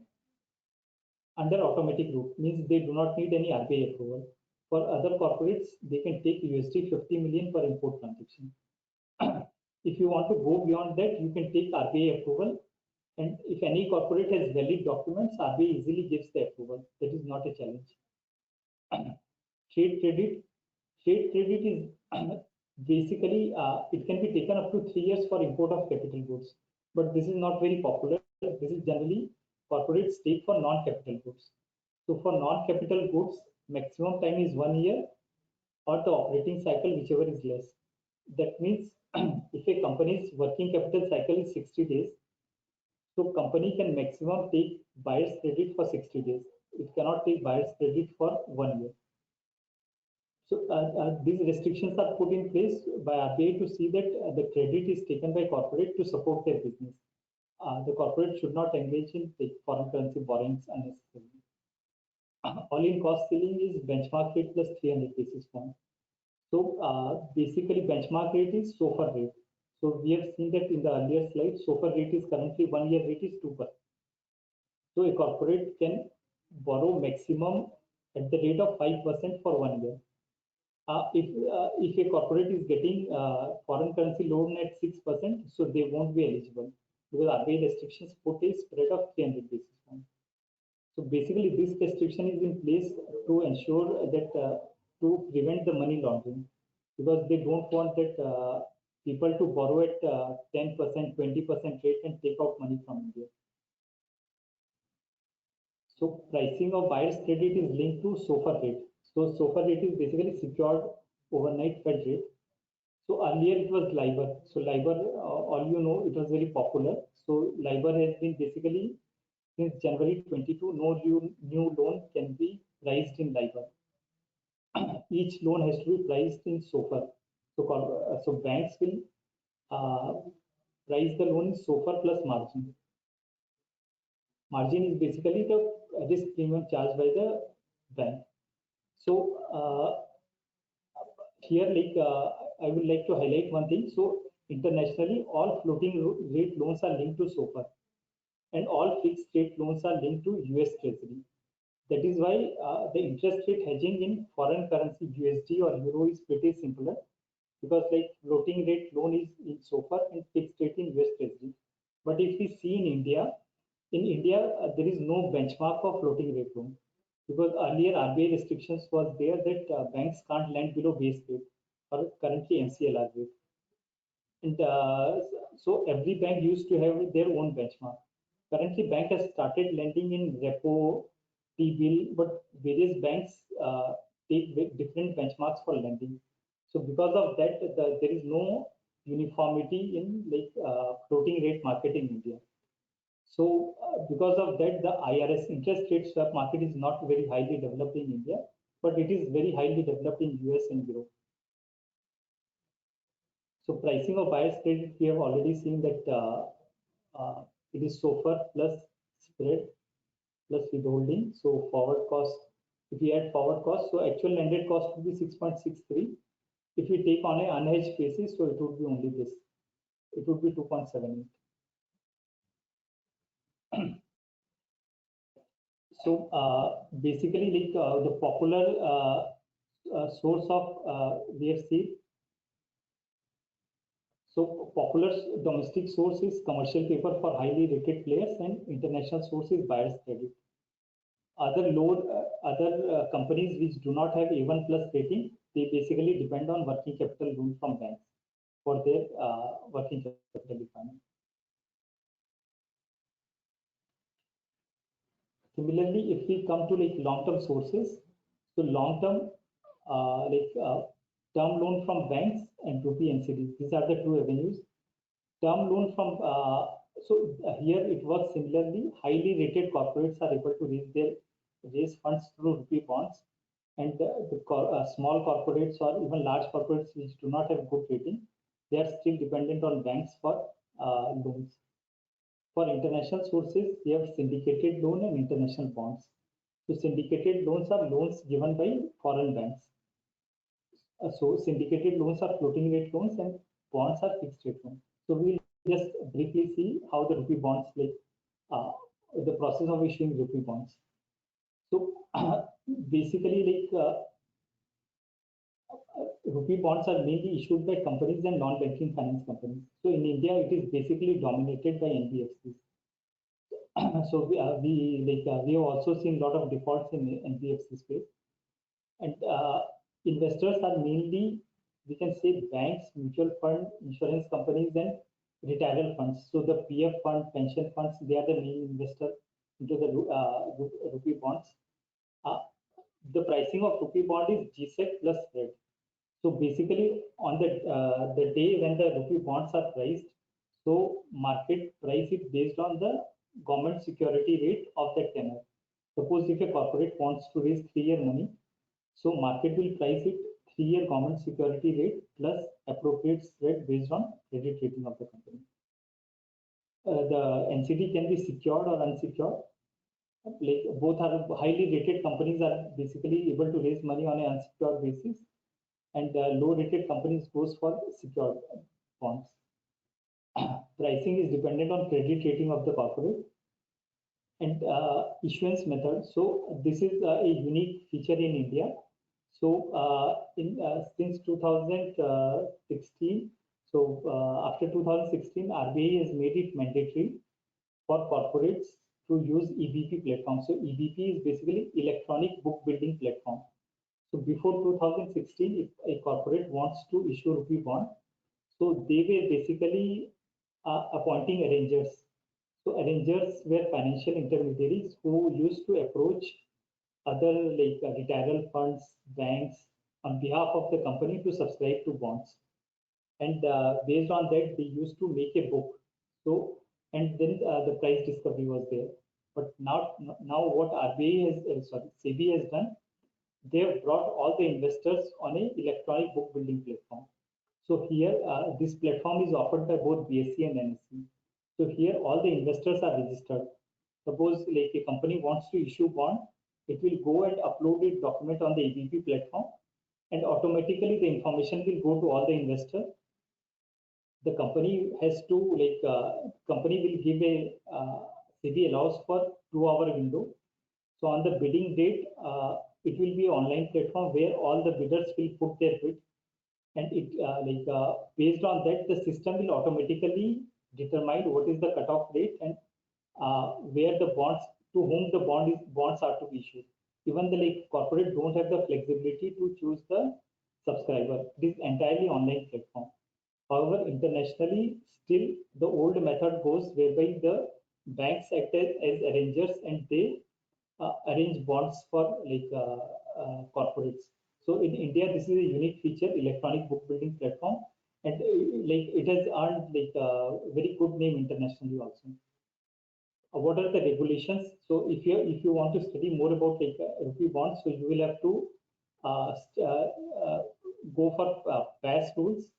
under automatic route, means they do not need any RBI approval. For other corporates, they can take USD 50 million per import transaction. If you want to go beyond that, you can take RBI approval. And if any corporate has valid documents, RBI easily gives the approval. That is not a challenge. Trade credit. Trade credit is basically, it can be taken up to 3 years for import of capital goods. But this is not very popular. This is generally corporates take for non-capital goods. So for non-capital goods, maximum time is 1 year or the operating cycle, whichever is less. That means if a company's working capital cycle is 60 days, so company can maximum take buyer's credit for 60 days. It cannot take buyer's credit for 1 year. So these restrictions are put in place by RBI to see that the credit is taken by corporate to support their business. The corporate should not engage in foreign currency borrowings unnecessarily. All-in cost ceiling is benchmark rate plus 300 basis points. So basically benchmark rate is SOFR rate. So we have seen that in the earlier slide, SOFR rate is currently 1 year rate is 2%. So a corporate can borrow maximum at the rate of 5% for 1 year. If a corporate is getting foreign currency loan at 6%, so they won't be eligible because RBI restrictions put a spread of 300 basis points. So basically this restriction is in place to ensure that to prevent the money laundering, because they don't want that people to borrow at 10%, 20% rate and take out money from India. So pricing of buyer's credit is linked to SOFR rate. So SOFR rate is basically secured overnight Fed rate. So earlier it was LIBOR. So LIBOR, all you know, it was very popular. So LIBOR has been basically since January 22, no new loan can be priced in LIBOR. Each loan has to be priced in SOFR. So banks will price the loan in SOFR plus margin. Margin is basically the risk premium charged by the bank. So here, I would like to highlight one thing. So internationally, all floating rate loans are linked to SOFR, and all fixed rate loans are linked to US Treasury. That is why the interest rate hedging in foreign currency USD or Euro is pretty simpler, because like floating rate loan is in SOFR and fixed rate in US Treasury. But if we see in India there is no benchmark of floating rate loan, because earlier RBI restrictions was there that banks can't lend below base rate or currently MCLR rate. And so every bank used to have their own benchmark. Currently, bank has started lending in repo, T-bill, but various banks take different benchmarks for lending. So because of that, there is no uniformity in floating rate market in India. So because of that, the IRS interest rate swap market is not very highly developed in India, but it is very highly developed in US and Europe. So pricing of buyer's credit, we have already seen that it is SOFR plus spread plus withholding. So forward cost, if we add forward cost, so actual landed cost would be 6.63. If we take on an unhedged basis, so it would be only this. It would be 2.78. So basically, like the popular source of we have seen. So popular domestic source is commercial paper for highly rated players, and international source is buyer's credit. Other companies which do not have A1 plus rating, they basically depend on working capital loan from banks for their working capital requirement. Similarly, if we come to like long-term sources, so long-term term loan from banks and Rupee NCDs, these are the two avenues. Term loan from here it works similarly. Highly rated corporates are able to raise funds through Rupee bonds, and small corporates or even large corporates which do not have good rating, they are still dependent on banks for loans. For international sources, we have syndicated loan and international bonds. So syndicated loans are loans given by foreign banks. So syndicated loans are floating rate loans and bonds are fixed rate loans. So we'll just briefly see how the Rupee bonds, like the process of issuing Rupee bonds. So basically, like Rupee bonds are mainly issued by companies and non-banking finance companies. So in India, it is basically dominated by NBFCs. So we have also seen a lot of defaults in the NBFC space, and investors are mainly, we can say, banks, mutual fund, insurance companies, and retirement funds. So the PF fund, pension funds, they are the main investor into the Rupee bonds. The pricing of Rupee bond is GSEC plus spread. So basically, on the day when the Rupee bonds are priced, so market price it based on the government security rate of that tenor. Suppose if a corporate wants to raise 3-year money, so market will price it 3-year government security rate plus appropriate spread based on credit rating of the company. The NCD can be secured or unsecured. Like both are highly rated companies are basically able to raise money on an unsecured basis, and low rated companies goes for secured bonds. Pricing is dependent on credit rating of the corporate and issuance method. So this is a unique feature in India. So since 2016, after 2016, RBI has made it mandatory for corporates to use EBP platform. So EBP is basically electronic book building platform. So before 2016, if a corporate wants to issue Rupee bond, so they were basically appointing arrangers. So arrangers were financial intermediaries who used to approach other like retirement funds, banks on behalf of the company to subscribe to bonds. And based on that, they used to make a book. So, and then the price discovery was there. But now what RBI has, SEBI has done, they have brought all the investors on an electronic book building platform. So here, this platform is offered by both BSE and NSE. So here, all the investors are registered. Suppose like a company wants to issue bond, it will go and upload its document on the EBP platform, and automatically the information will go to all the investors. The company has to company will give a SEBI allows for 2-hour window. So on the bidding date, it will be an online platform where all the bidders will put their bid, and it based on that, the system will automatically determine what is the cutoff date and where the bonds, to whom the bonds are to be issued. Even the corporate don't have the flexibility to choose the subscriber. It is entirely online platform. However, internationally, still the old method goes whereby the banks act as arrangers and they arrange bonds for corporates. So in India, this is a unique feature, electronic book building platform, and it has earned a very good name internationally also. What are the regulations? So if you want to study more about Rupee bonds, so you will have to go for PAS rules.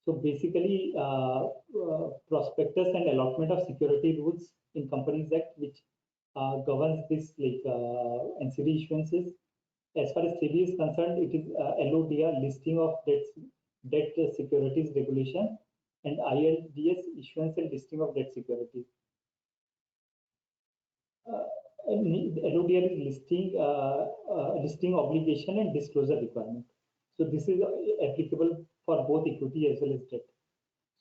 So basically, prospectus and allotment of security rules in Companies Act, which governs this NCD issuances. As far as SEBI is concerned, it is LODR, listing of debt securities regulation, and ILDS, issuance and listing of debt securities. LODR is listing obligation and disclosure requirement. So this is applicable for both equity as well as debt.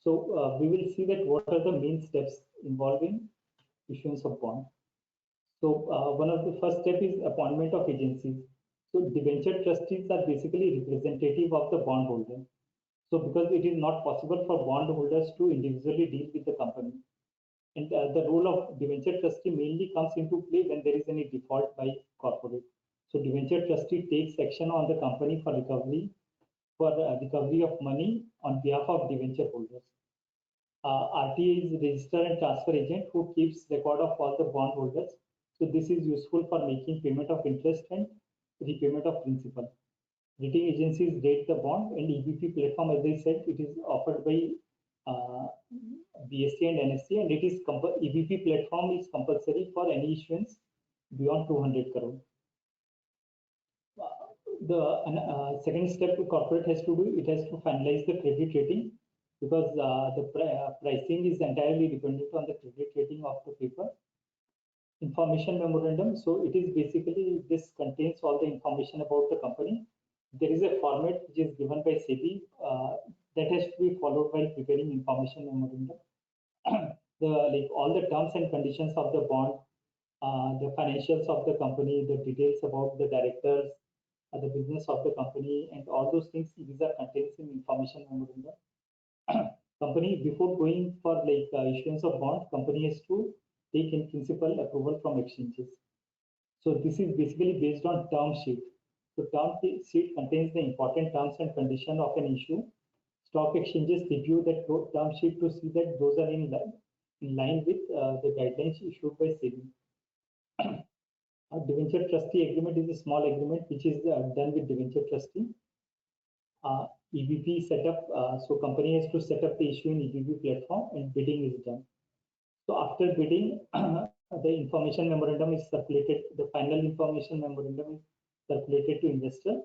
So we will see that what are the main steps involving issuance of bond. So one of the first step is appointment of agencies. So debenture trustees are basically representative of the bondholder. So because it is not possible for bondholders to individually deal with the company, and the role of debenture trustee mainly comes into play when there is any default by corporate. So debenture trustee takes action on the company for recovery of money on behalf of debenture holders. RTA is register and transfer agent who keeps record of all the bondholders. So this is useful for making payment of interest and repayment of principal. Rating agencies rate the bond, and EBP platform, as I said, it is offered by BSE and NSE, and it is EBP platform is compulsory for any issuance beyond 200 crore. The second step the corporate has to do, it has to finalize the credit rating, because the pricing is entirely dependent on the credit rating of the paper. Information memorandum, so it is basically, this contains all the information about the company. There is a format which is given by SEBI that has to be followed while preparing information memorandum. All the terms and conditions of the bond, the financials of the company, the details about the directors, the business of the company, and all those things, these are contained in information memorandum. Company, before going for issuance of bond, company has to take in principle approval from exchanges. So this is basically based on term sheet. So term sheet contains the important terms and conditions of an issue. Stock exchanges review that term sheet to see that those are in line with the guidelines issued by SEBI. A debenture trustee agreement is a small agreement which is done with debenture trustee. EBP setup, so company has to set up the issue in EBP platform, and bidding is done. So after bidding, the information memorandum is circulated. The final information memorandum is circulated to investor.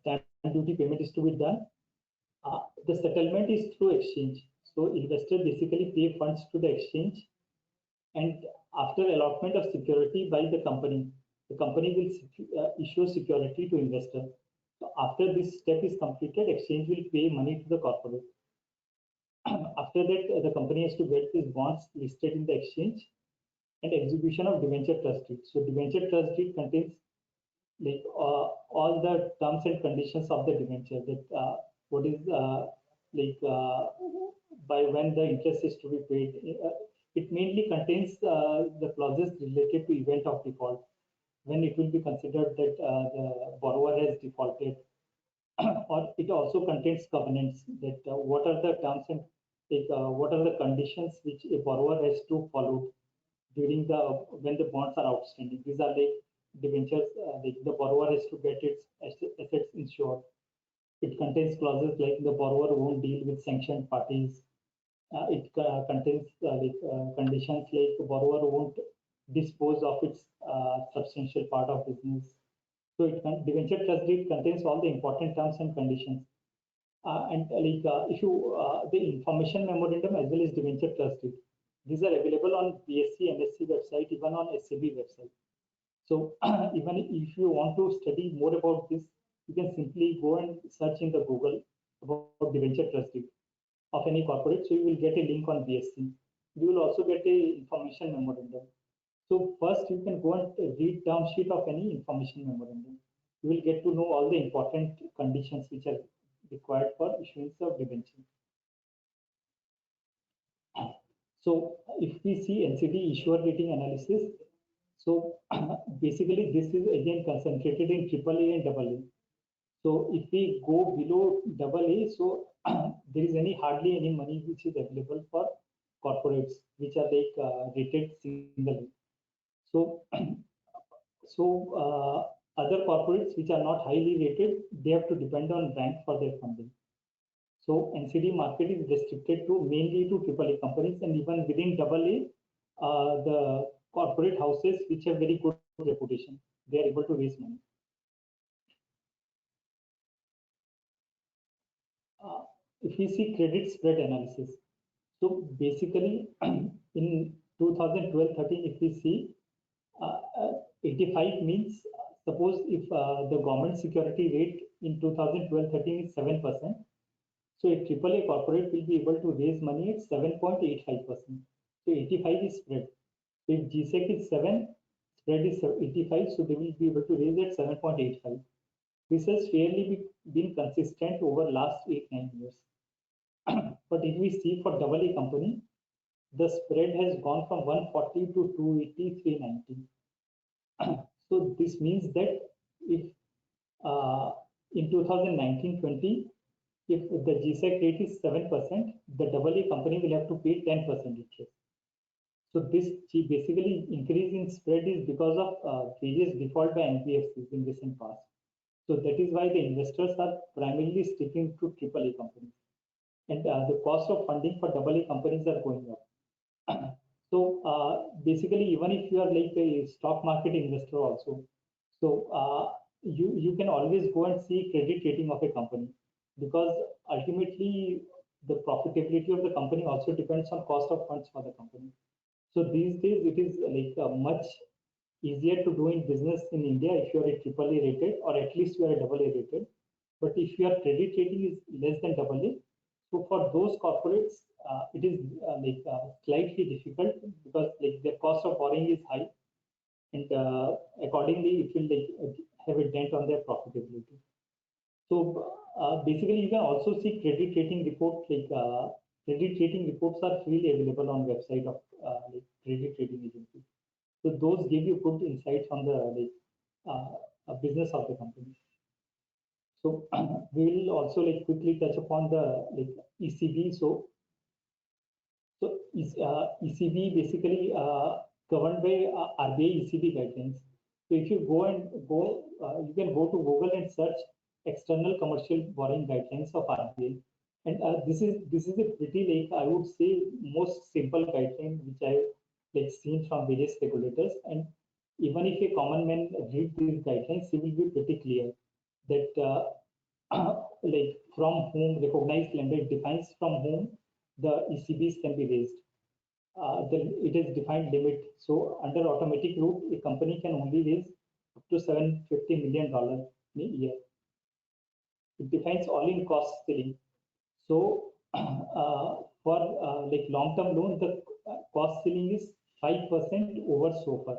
Stamp duty payment is to be done. The settlement is through exchange. So investor basically pay funds to the exchange, and after allotment of security by the company will issue security to investor. So after this step is completed, exchange will pay money to the corporate. After that, the company has to get these bonds listed in the exchange, and execution of debenture trust deed. So debenture trust deed contains all the terms and conditions of the debenture, that what is by when the interest is to be paid. It mainly contains the clauses related to event of default, when it will be considered that the borrower has defaulted. Or it also contains covenants, that what are the terms and what are the conditions which a borrower has to follow during when the bonds are outstanding. These are debentures, the borrower has to get its assets insured. It contains clauses like the borrower won't deal with sanctioned parties. It contains conditions like the borrower won't dispose of its substantial part of business. So debenture trust deed contains all the important terms and conditions. The information memorandum as well as debenture trust deed, these are available on BSE NSE website, even on SEB website. So even if you want to study more about this, you can simply go and search in the Google about debenture trust deed of any corporate. So you will get a link on BSE. You will also get a information memorandum. So first you can go and read term sheet of any information memorandum. You will get to know all the important conditions which are required for issuance of debenture. So if we see NCD issuer rating analysis, so basically this is again concentrated in AAA and AA. So if we go below AA, so there is hardly any money which is available for corporates which are rated single. So other corporates which are not highly rated, they have to depend on bank for their funding. So NCD market is restricted to mainly to AAA companies, and even within AA, the corporate houses which have very good reputation, they are able to raise money. If we see credit spread analysis, so basically in 2012-13, if we see, 85 means, suppose if the government security rate in 2012-13 is 7%, so a AAA corporate will be able to raise money at 7.85%. So 85 is spread. If GSEC is 7, spread is 85, so they will be able to raise at 7.85. This has fairly been consistent over last 8-9 years. But if we see for AA company, the spread has gone from 140 to 280, 390. So this means that if in 2019-20, if the GSEC rate is 7%, the AA company will have to pay 10% interest. So this basically increase in spread is because of various default by NBFCs in recent past. So that is why the investors are primarily sticking to AAA companies. And the cost of funding for AA companies are going up. So basically, even if you are like a stock market investor also, so you can always go and see credit rating of a company, because ultimately the profitability of the company also depends on cost of funds for the company. So these days it is like much easier to do in business in India if you are a AAA rated, or at least you are a AA rated. But if your credit rating is less than AA, so for those corporates, it is slightly difficult, because like their cost of borrowing is high, and accordingly it will like have a dent on their profitability. So basically, you can also see credit rating reports. Like credit rating reports are freely available on website of like credit rating agencies. So those give you good insights on the like business of the company. So we will also like quickly touch upon the like ECB. So ECB basically governed by RBI ECB guidelines. So if you you can go to Google and search external commercial borrowing guidelines of RBI, and this is a pretty, like I would say, most simple guideline which I like seen from various regulators. And even if a common man read these guidelines, he will be pretty clear that like from whom recognized lender defines from whom the ECBs can be raised. Then it is defined limit. So under automatic route, a company can only raise up to $750 million in a year. It defines all-in cost ceiling. So for like long-term loan, the cost ceiling is 5% over SOFR.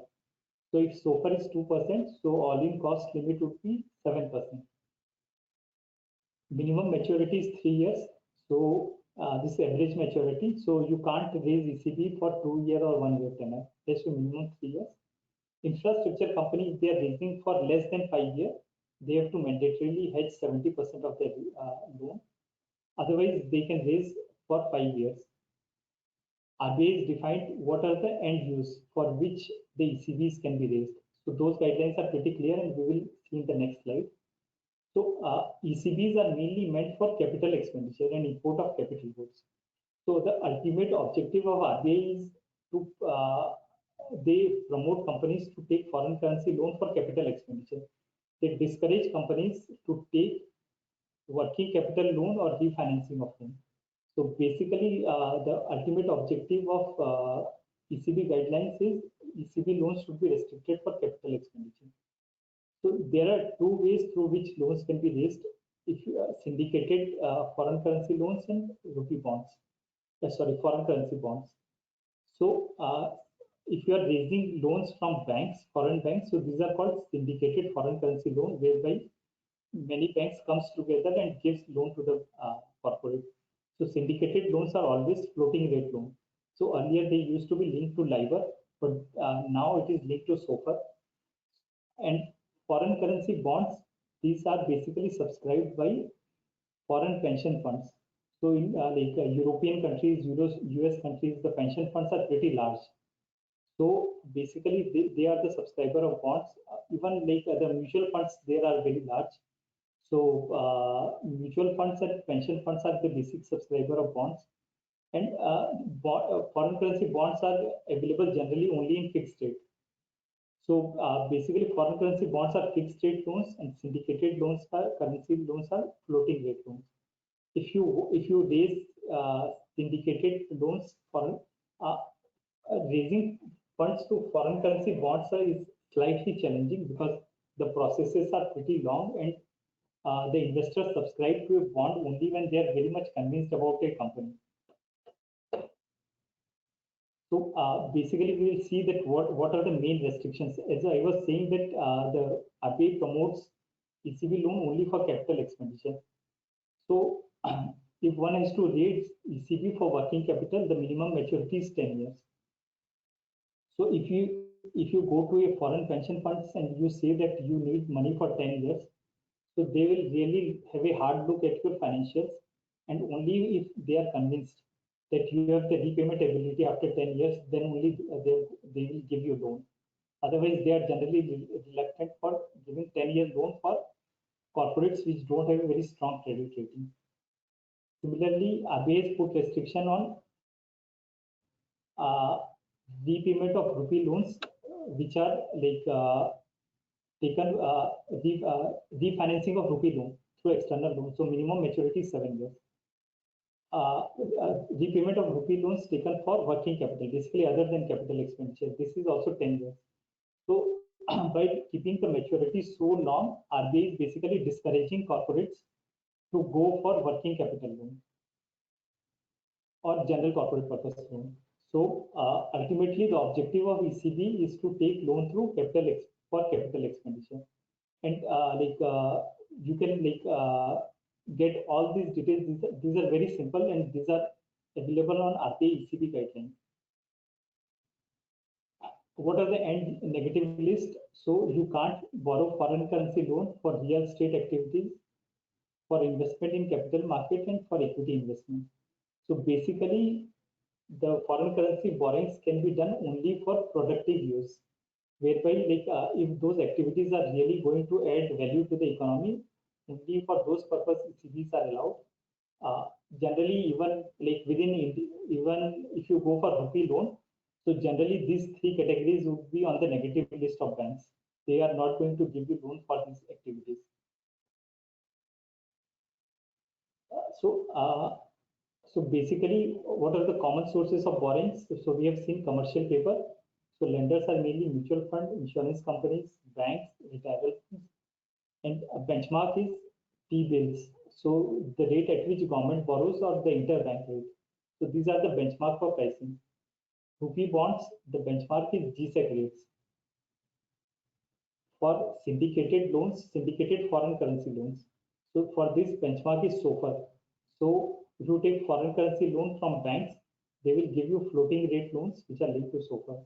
So if SOFR is 2%, so all-in cost limit would be 7%. Minimum maturity is 3 years. So this is average maturity. So you can't raise ECB for 2 year or 1 year tenor. Just minimum 3 years. Infrastructure company, if they are raising for less than 5 years, they have to mandatorily hedge 70% of their loan. Otherwise, they can raise for 5 years. RBI is defined what are the end use for which the ECBs can be raised. So those guidelines are pretty clear, and we will see in the next slide. So ECBs are mainly meant for capital expenditure and import of capital goods. So the ultimate objective of RBI is to they promote companies to take foreign currency loan for capital expenditure. They discourage companies to take working capital loan or refinancing of loan. So basically, the ultimate objective of ECB guidelines is ECB loans should be restricted for capital expenditure. So there are two ways through which loans can be raised: if you are syndicated foreign currency loans and rupee bonds. Foreign currency bonds. So if you are raising loans from banks, foreign banks, so these are called syndicated foreign currency loan, whereby many banks comes together and gives loan to the corporate. So syndicated loans are always floating rate loan. So earlier they used to be linked to LIBOR, but now it is linked to SOFR. And foreign currency bonds, these are basically subscribed by foreign pension funds. So in European countries, US countries, the pension funds are pretty large. So basically they are the subscriber of bonds. Even like the mutual funds, they are very large. So mutual funds and pension funds are the basic subscriber of bonds. And foreign currency bonds are available generally only in fixed rate. So basically foreign currency bonds are fixed rate loans, and syndicated loans are currency loans are floating rate loans. If you raise syndicated loans for raising funds to foreign currency bonds is slightly challenging because the processes are pretty long, and the investors subscribe to a bond only when they are very much convinced about a company. So basically, we will see that what are the main restrictions. As I was saying that the RBI promotes ECB loan only for capital expenditure. So if one has to raise ECB for working capital, the minimum maturity is 10 years. So if you go to a foreign pension funds and you say that you need money for 10 years, so they will really have a hard look at your financials, and only if they are convinced that you have the repayment ability after 10 years, then only they will give you loan. Otherwise, they are generally reluctant for giving 10-year loan for corporates which don't have a very strong credit rating. Similarly, RBI has put restriction on repayment of rupee loans, which are like taken refinancing of rupee loan through external loan. So minimum maturity is 7 years. Repayment of rupee loans taken for working capital, basically other than capital expenditure. This is also 10 years. So by keeping the maturity so long, RBI is basically discouraging corporates to go for working capital loan or general corporate purpose loan. So ultimately, the objective of ECB is to take loan through for capital expenditure, and you can get all these details. These are very simple, and these are available on RBI ECB guidelines. What are the end negative list? So you can't borrow foreign currency loan for real estate activities, for investment in capital market, and for equity investment. So basically, the foreign currency borrowings can be done only for productive use, whereby if those activities are really going to add value to the economy, only for those purposes ECBs are allowed. Generally, even even if you go for rupee loan, so generally these three categories would be on the negative list of banks. They are not going to give you loan for these activities. So basically, what are the common sources of borrowings? So we have seen commercial paper. So lenders are mainly mutual fund, insurance companies, banks, retirement funds, and a benchmark is T-bills. So the rate at which government borrows or the interbank rate. So these are the benchmark for pricing. Rupee bonds, the benchmark is G-Sec rates. For syndicated loans, syndicated foreign currency loans. So for this benchmark is SOFR. So if you take foreign currency loan from banks, they will give you floating rate loans which are linked to SOFR.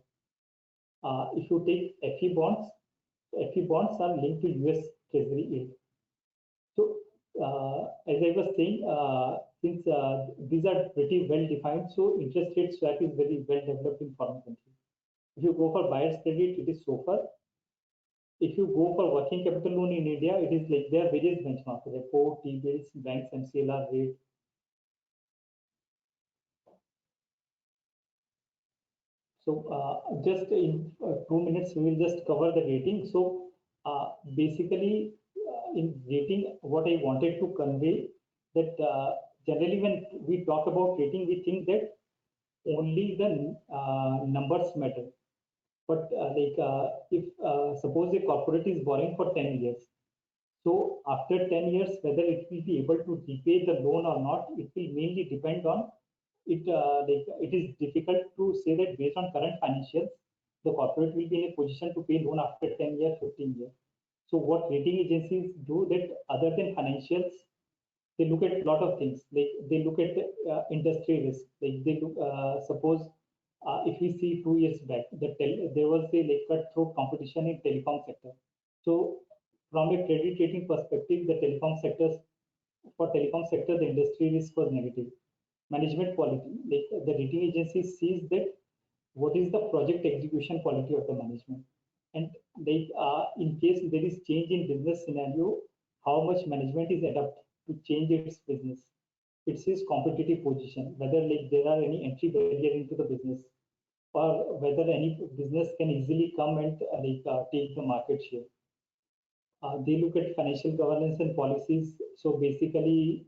If you take FE bonds are linked to US Treasury yield. So as I was saying, since these are pretty well defined, so interest rate swap is very well developed in foreign countries. If you go for buyer's credit, it is SOFR. If you go for working capital loan in India, it is like there are various benchmarks, repo, T-bills, banks, MCLR rate. So just in 2 minutes, we will just cover the rating. So basically, in rating, what I wanted to convey that generally when we talk about rating, we think that only the numbers matter. But if suppose a corporate is borrowing for 10 years, so after 10 years, whether it will be able to repay the loan or not, it will mainly depend on it. It is difficult to say that based on current financials, the corporate will be in a position to pay loan after 10 years, 15 years. So what rating agencies do that other than financials, they look at a lot of things. Like they look at industry risk. Like they look, suppose if we see 2 years back, there was a cutthroat competition in telecom sector. So from a credit rating perspective, the telecom sector, the industry risk was negative. Management quality, like the rating agency sees that what is the project execution quality of the management, and in case there is change in business scenario, how much management is adapt to change its business. It says competitive position, whether there are any entry barrier into the business, or whether any business can easily come and take the market share. They look at financial governance and policies. So basically,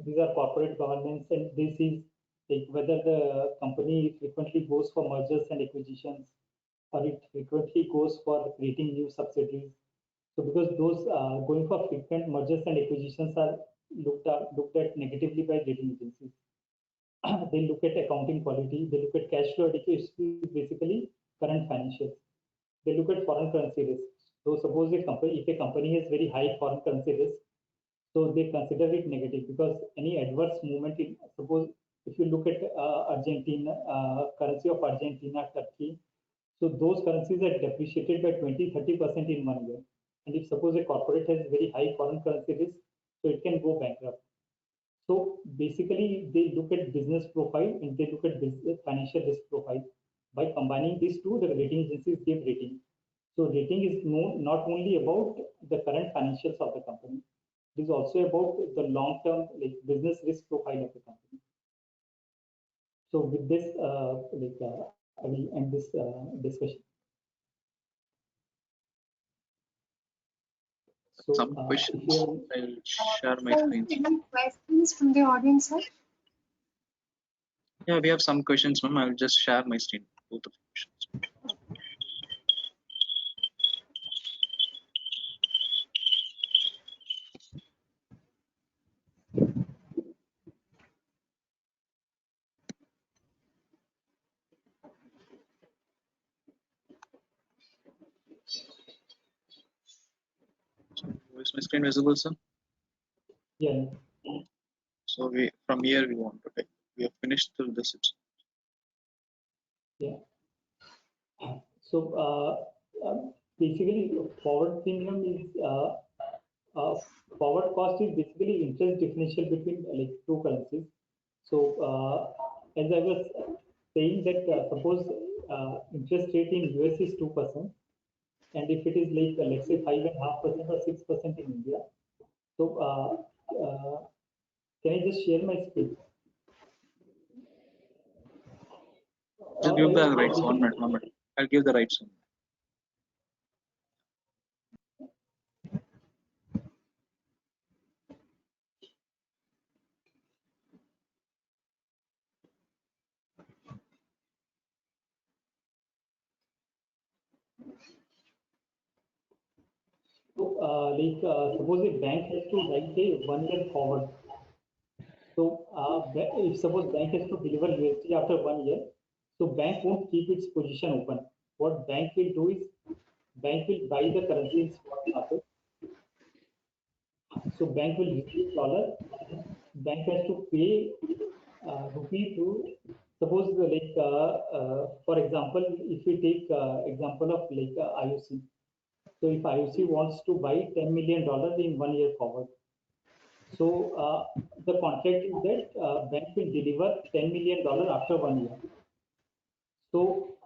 these are corporate governance, and this is like whether the company frequently goes for mergers and acquisitions, or it frequently goes for creating new subsidiaries. So because those going for frequent mergers and acquisitions are looked at negatively by rating agencies. They look at accounting quality, they look at cash flow adequacy, basically current financials. They look at foreign currency risk. So suppose if a company has very high foreign currency risk, so they consider it negative because any adverse movement in, suppose if you look at Argentina, currency of Argentina, Turkey, so those currencies are depreciated by 20-30% in 1 year. And if suppose a corporate has very high foreign currency risk, so it can go bankrupt. So basically, they look at business profile and they look at business financial risk profile. By combining these two, the rating agencies give rating. So rating is not only about the current financials of the company, it is also about the long-term like business risk profile of the company. So with this, I will end this discussion. So, Some questions. I'll share my screen. Any questions from the audience, sir? Yeah, we have some questions, ma'am. I'll just share my screen. Both of the questions. Is my screen visible, sir? Yeah. So from here we want to take. We have finished till this. Yeah. So basically, forward premium is forward cost is basically interest differential between like two currencies. So as I was saying that suppose interest rate in US is 2%, and if it is like let's say 5.5% or 6% in India, so can I just share my screen? Just give the rights. 1 minute. 1 minute. I'll give the rights. So suppose a bank has to write a 1 year forward. So if suppose bank has to deliver USD after 1 year, so bank won't keep its position open. What bank will do is bank will buy the currency in spot market. So bank will receive dollar. Bank has to pay rupee to suppose for example, if we take example of like IOC. So if IOC wants to buy $10 million in 1 year forward, so the contract is that bank will deliver $10 million after 1 year. So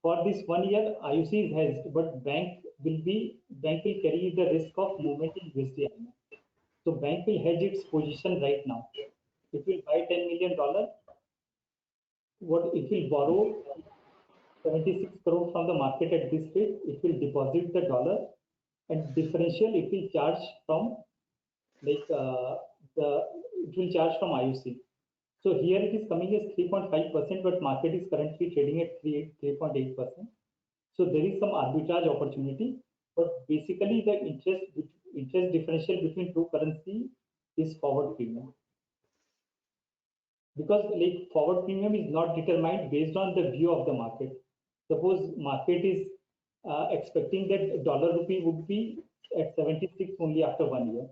for this 1 year, IOC is hedged, but bank will carry the risk of movement in USD. So bank will hedge its position right now. It will buy $10 million. What it will borrow 76 crore from the market at this rate. It will deposit the dollar, and differential it will charge from like it will charge from IOC. So here it is coming as 3.5%, but market is currently trading at 3.8%. So there is some arbitrage opportunity, but basically the interest differential between two currency is forward premium. Because like forward premium is not determined based on the view of the market. Suppose market is expecting that dollar rupee would be at 76 only after 1 year.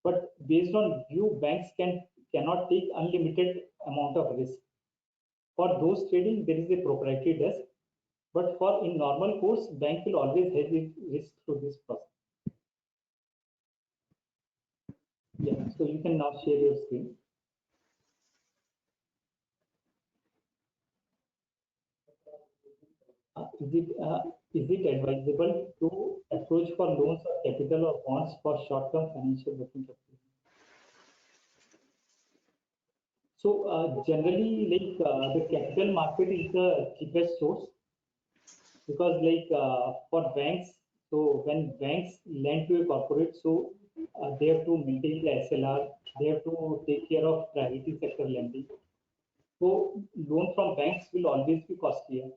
But based on view, banks cannot take unlimited amount of risk. For those trading, there is a proprietary desk. But for in normal course, bank will always hedge its risk through this process. Yeah, so you can now share your screen. Is it advisable to approach for loans or capital or bonds for short-term financial working capital? So generally, like the capital market is the cheapest source, because like for banks, so when banks lend to a corporate, so they have to maintain the SLR, they have to take care of priority sector lending. So loan from banks will always be costlier,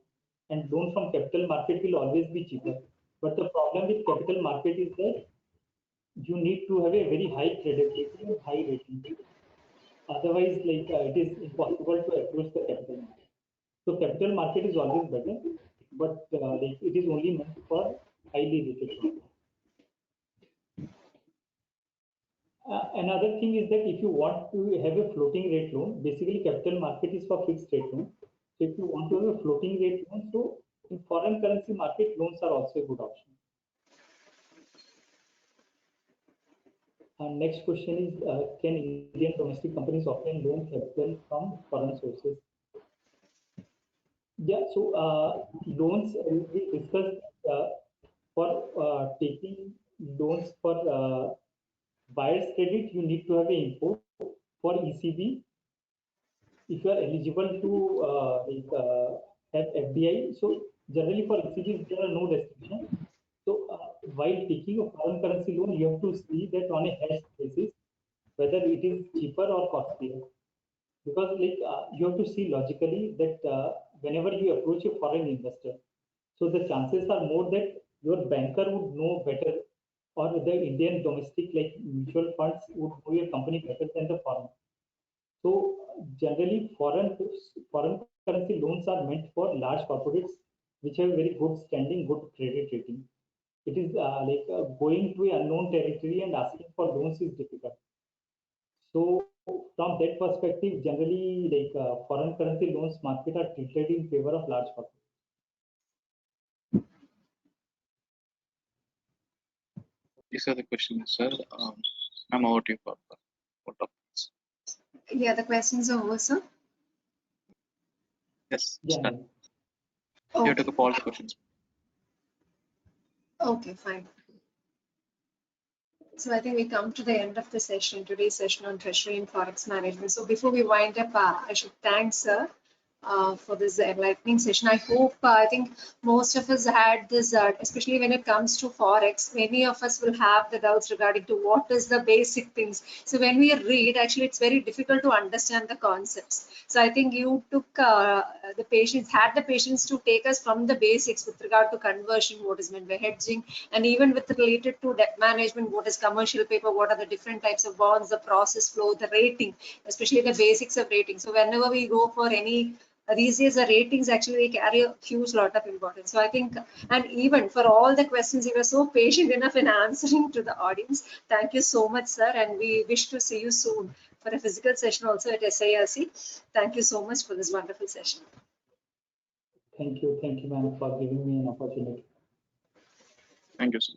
and loan from capital market will always be cheaper. But the problem with capital market is that you need to have a very high credibility and high rating. Otherwise, it is impossible to approach the capital market. So capital market is always better, but it is only meant for highly rated loans. Another thing is that if you want to have a floating rate loan, basically capital market is for fixed rate loan. So if you want to have a floating rate loan, so in foreign currency market, loans are also a good option. Next question is, can Indian domestic companies obtain loan capital from foreign sources? Yeah, so loans we discussed for taking loans for buyer's credit, you need to have an import. For ECB, if you are eligible to have FDI, so generally for ECBs there are no restrictions. So while taking a foreign currency loan, you have to see that on a hedged basis whether it is cheaper or costlier. Because you have to see logically that whenever you approach a foreign investor, so the chances are more that your banker would know better, or the Indian domestic mutual funds would know your company better than the foreign. So generally foreign currency loans are meant for large corporates which have very good standing, good credit rating. It is going to an unknown territory and asking for loans is difficult. So from that perspective, generally foreign currency loans market are tilted in favor of large corporates. These are the questions, sir. I'm over to you for topics. Yeah, the questions are over, sir. Yes. Yeah. Start. You have to take up all the questions. Okay, fine. So I think we come to the end of the session, today's session on Treasury and Forex Management. So before we wind up, I should thank sir for this enlightening session. I hope, I think most of us had this, especially when it comes to Forex, many of us will have the doubts regarding to what is the basic things. So when we read, actually, it's very difficult to understand the concepts. So I think you took the patience, had the patience to take us from the basics with regard to conversion, what is meant by hedging, and even with related to debt management, what is commercial paper, what are the different types of bonds, the process flow, the rating, especially the basics of rating. So whenever we go for any these days, the ratings actually carry a huge lot of importance. So I think, and even for all the questions, you were so patient enough in answering to the audience. Thank you so much, sir. And we wish to see you soon for a physical session also at SIRC. Thank you so much for this wonderful session. Thank you, ma'am, for giving me an opportunity. Thank you, sir.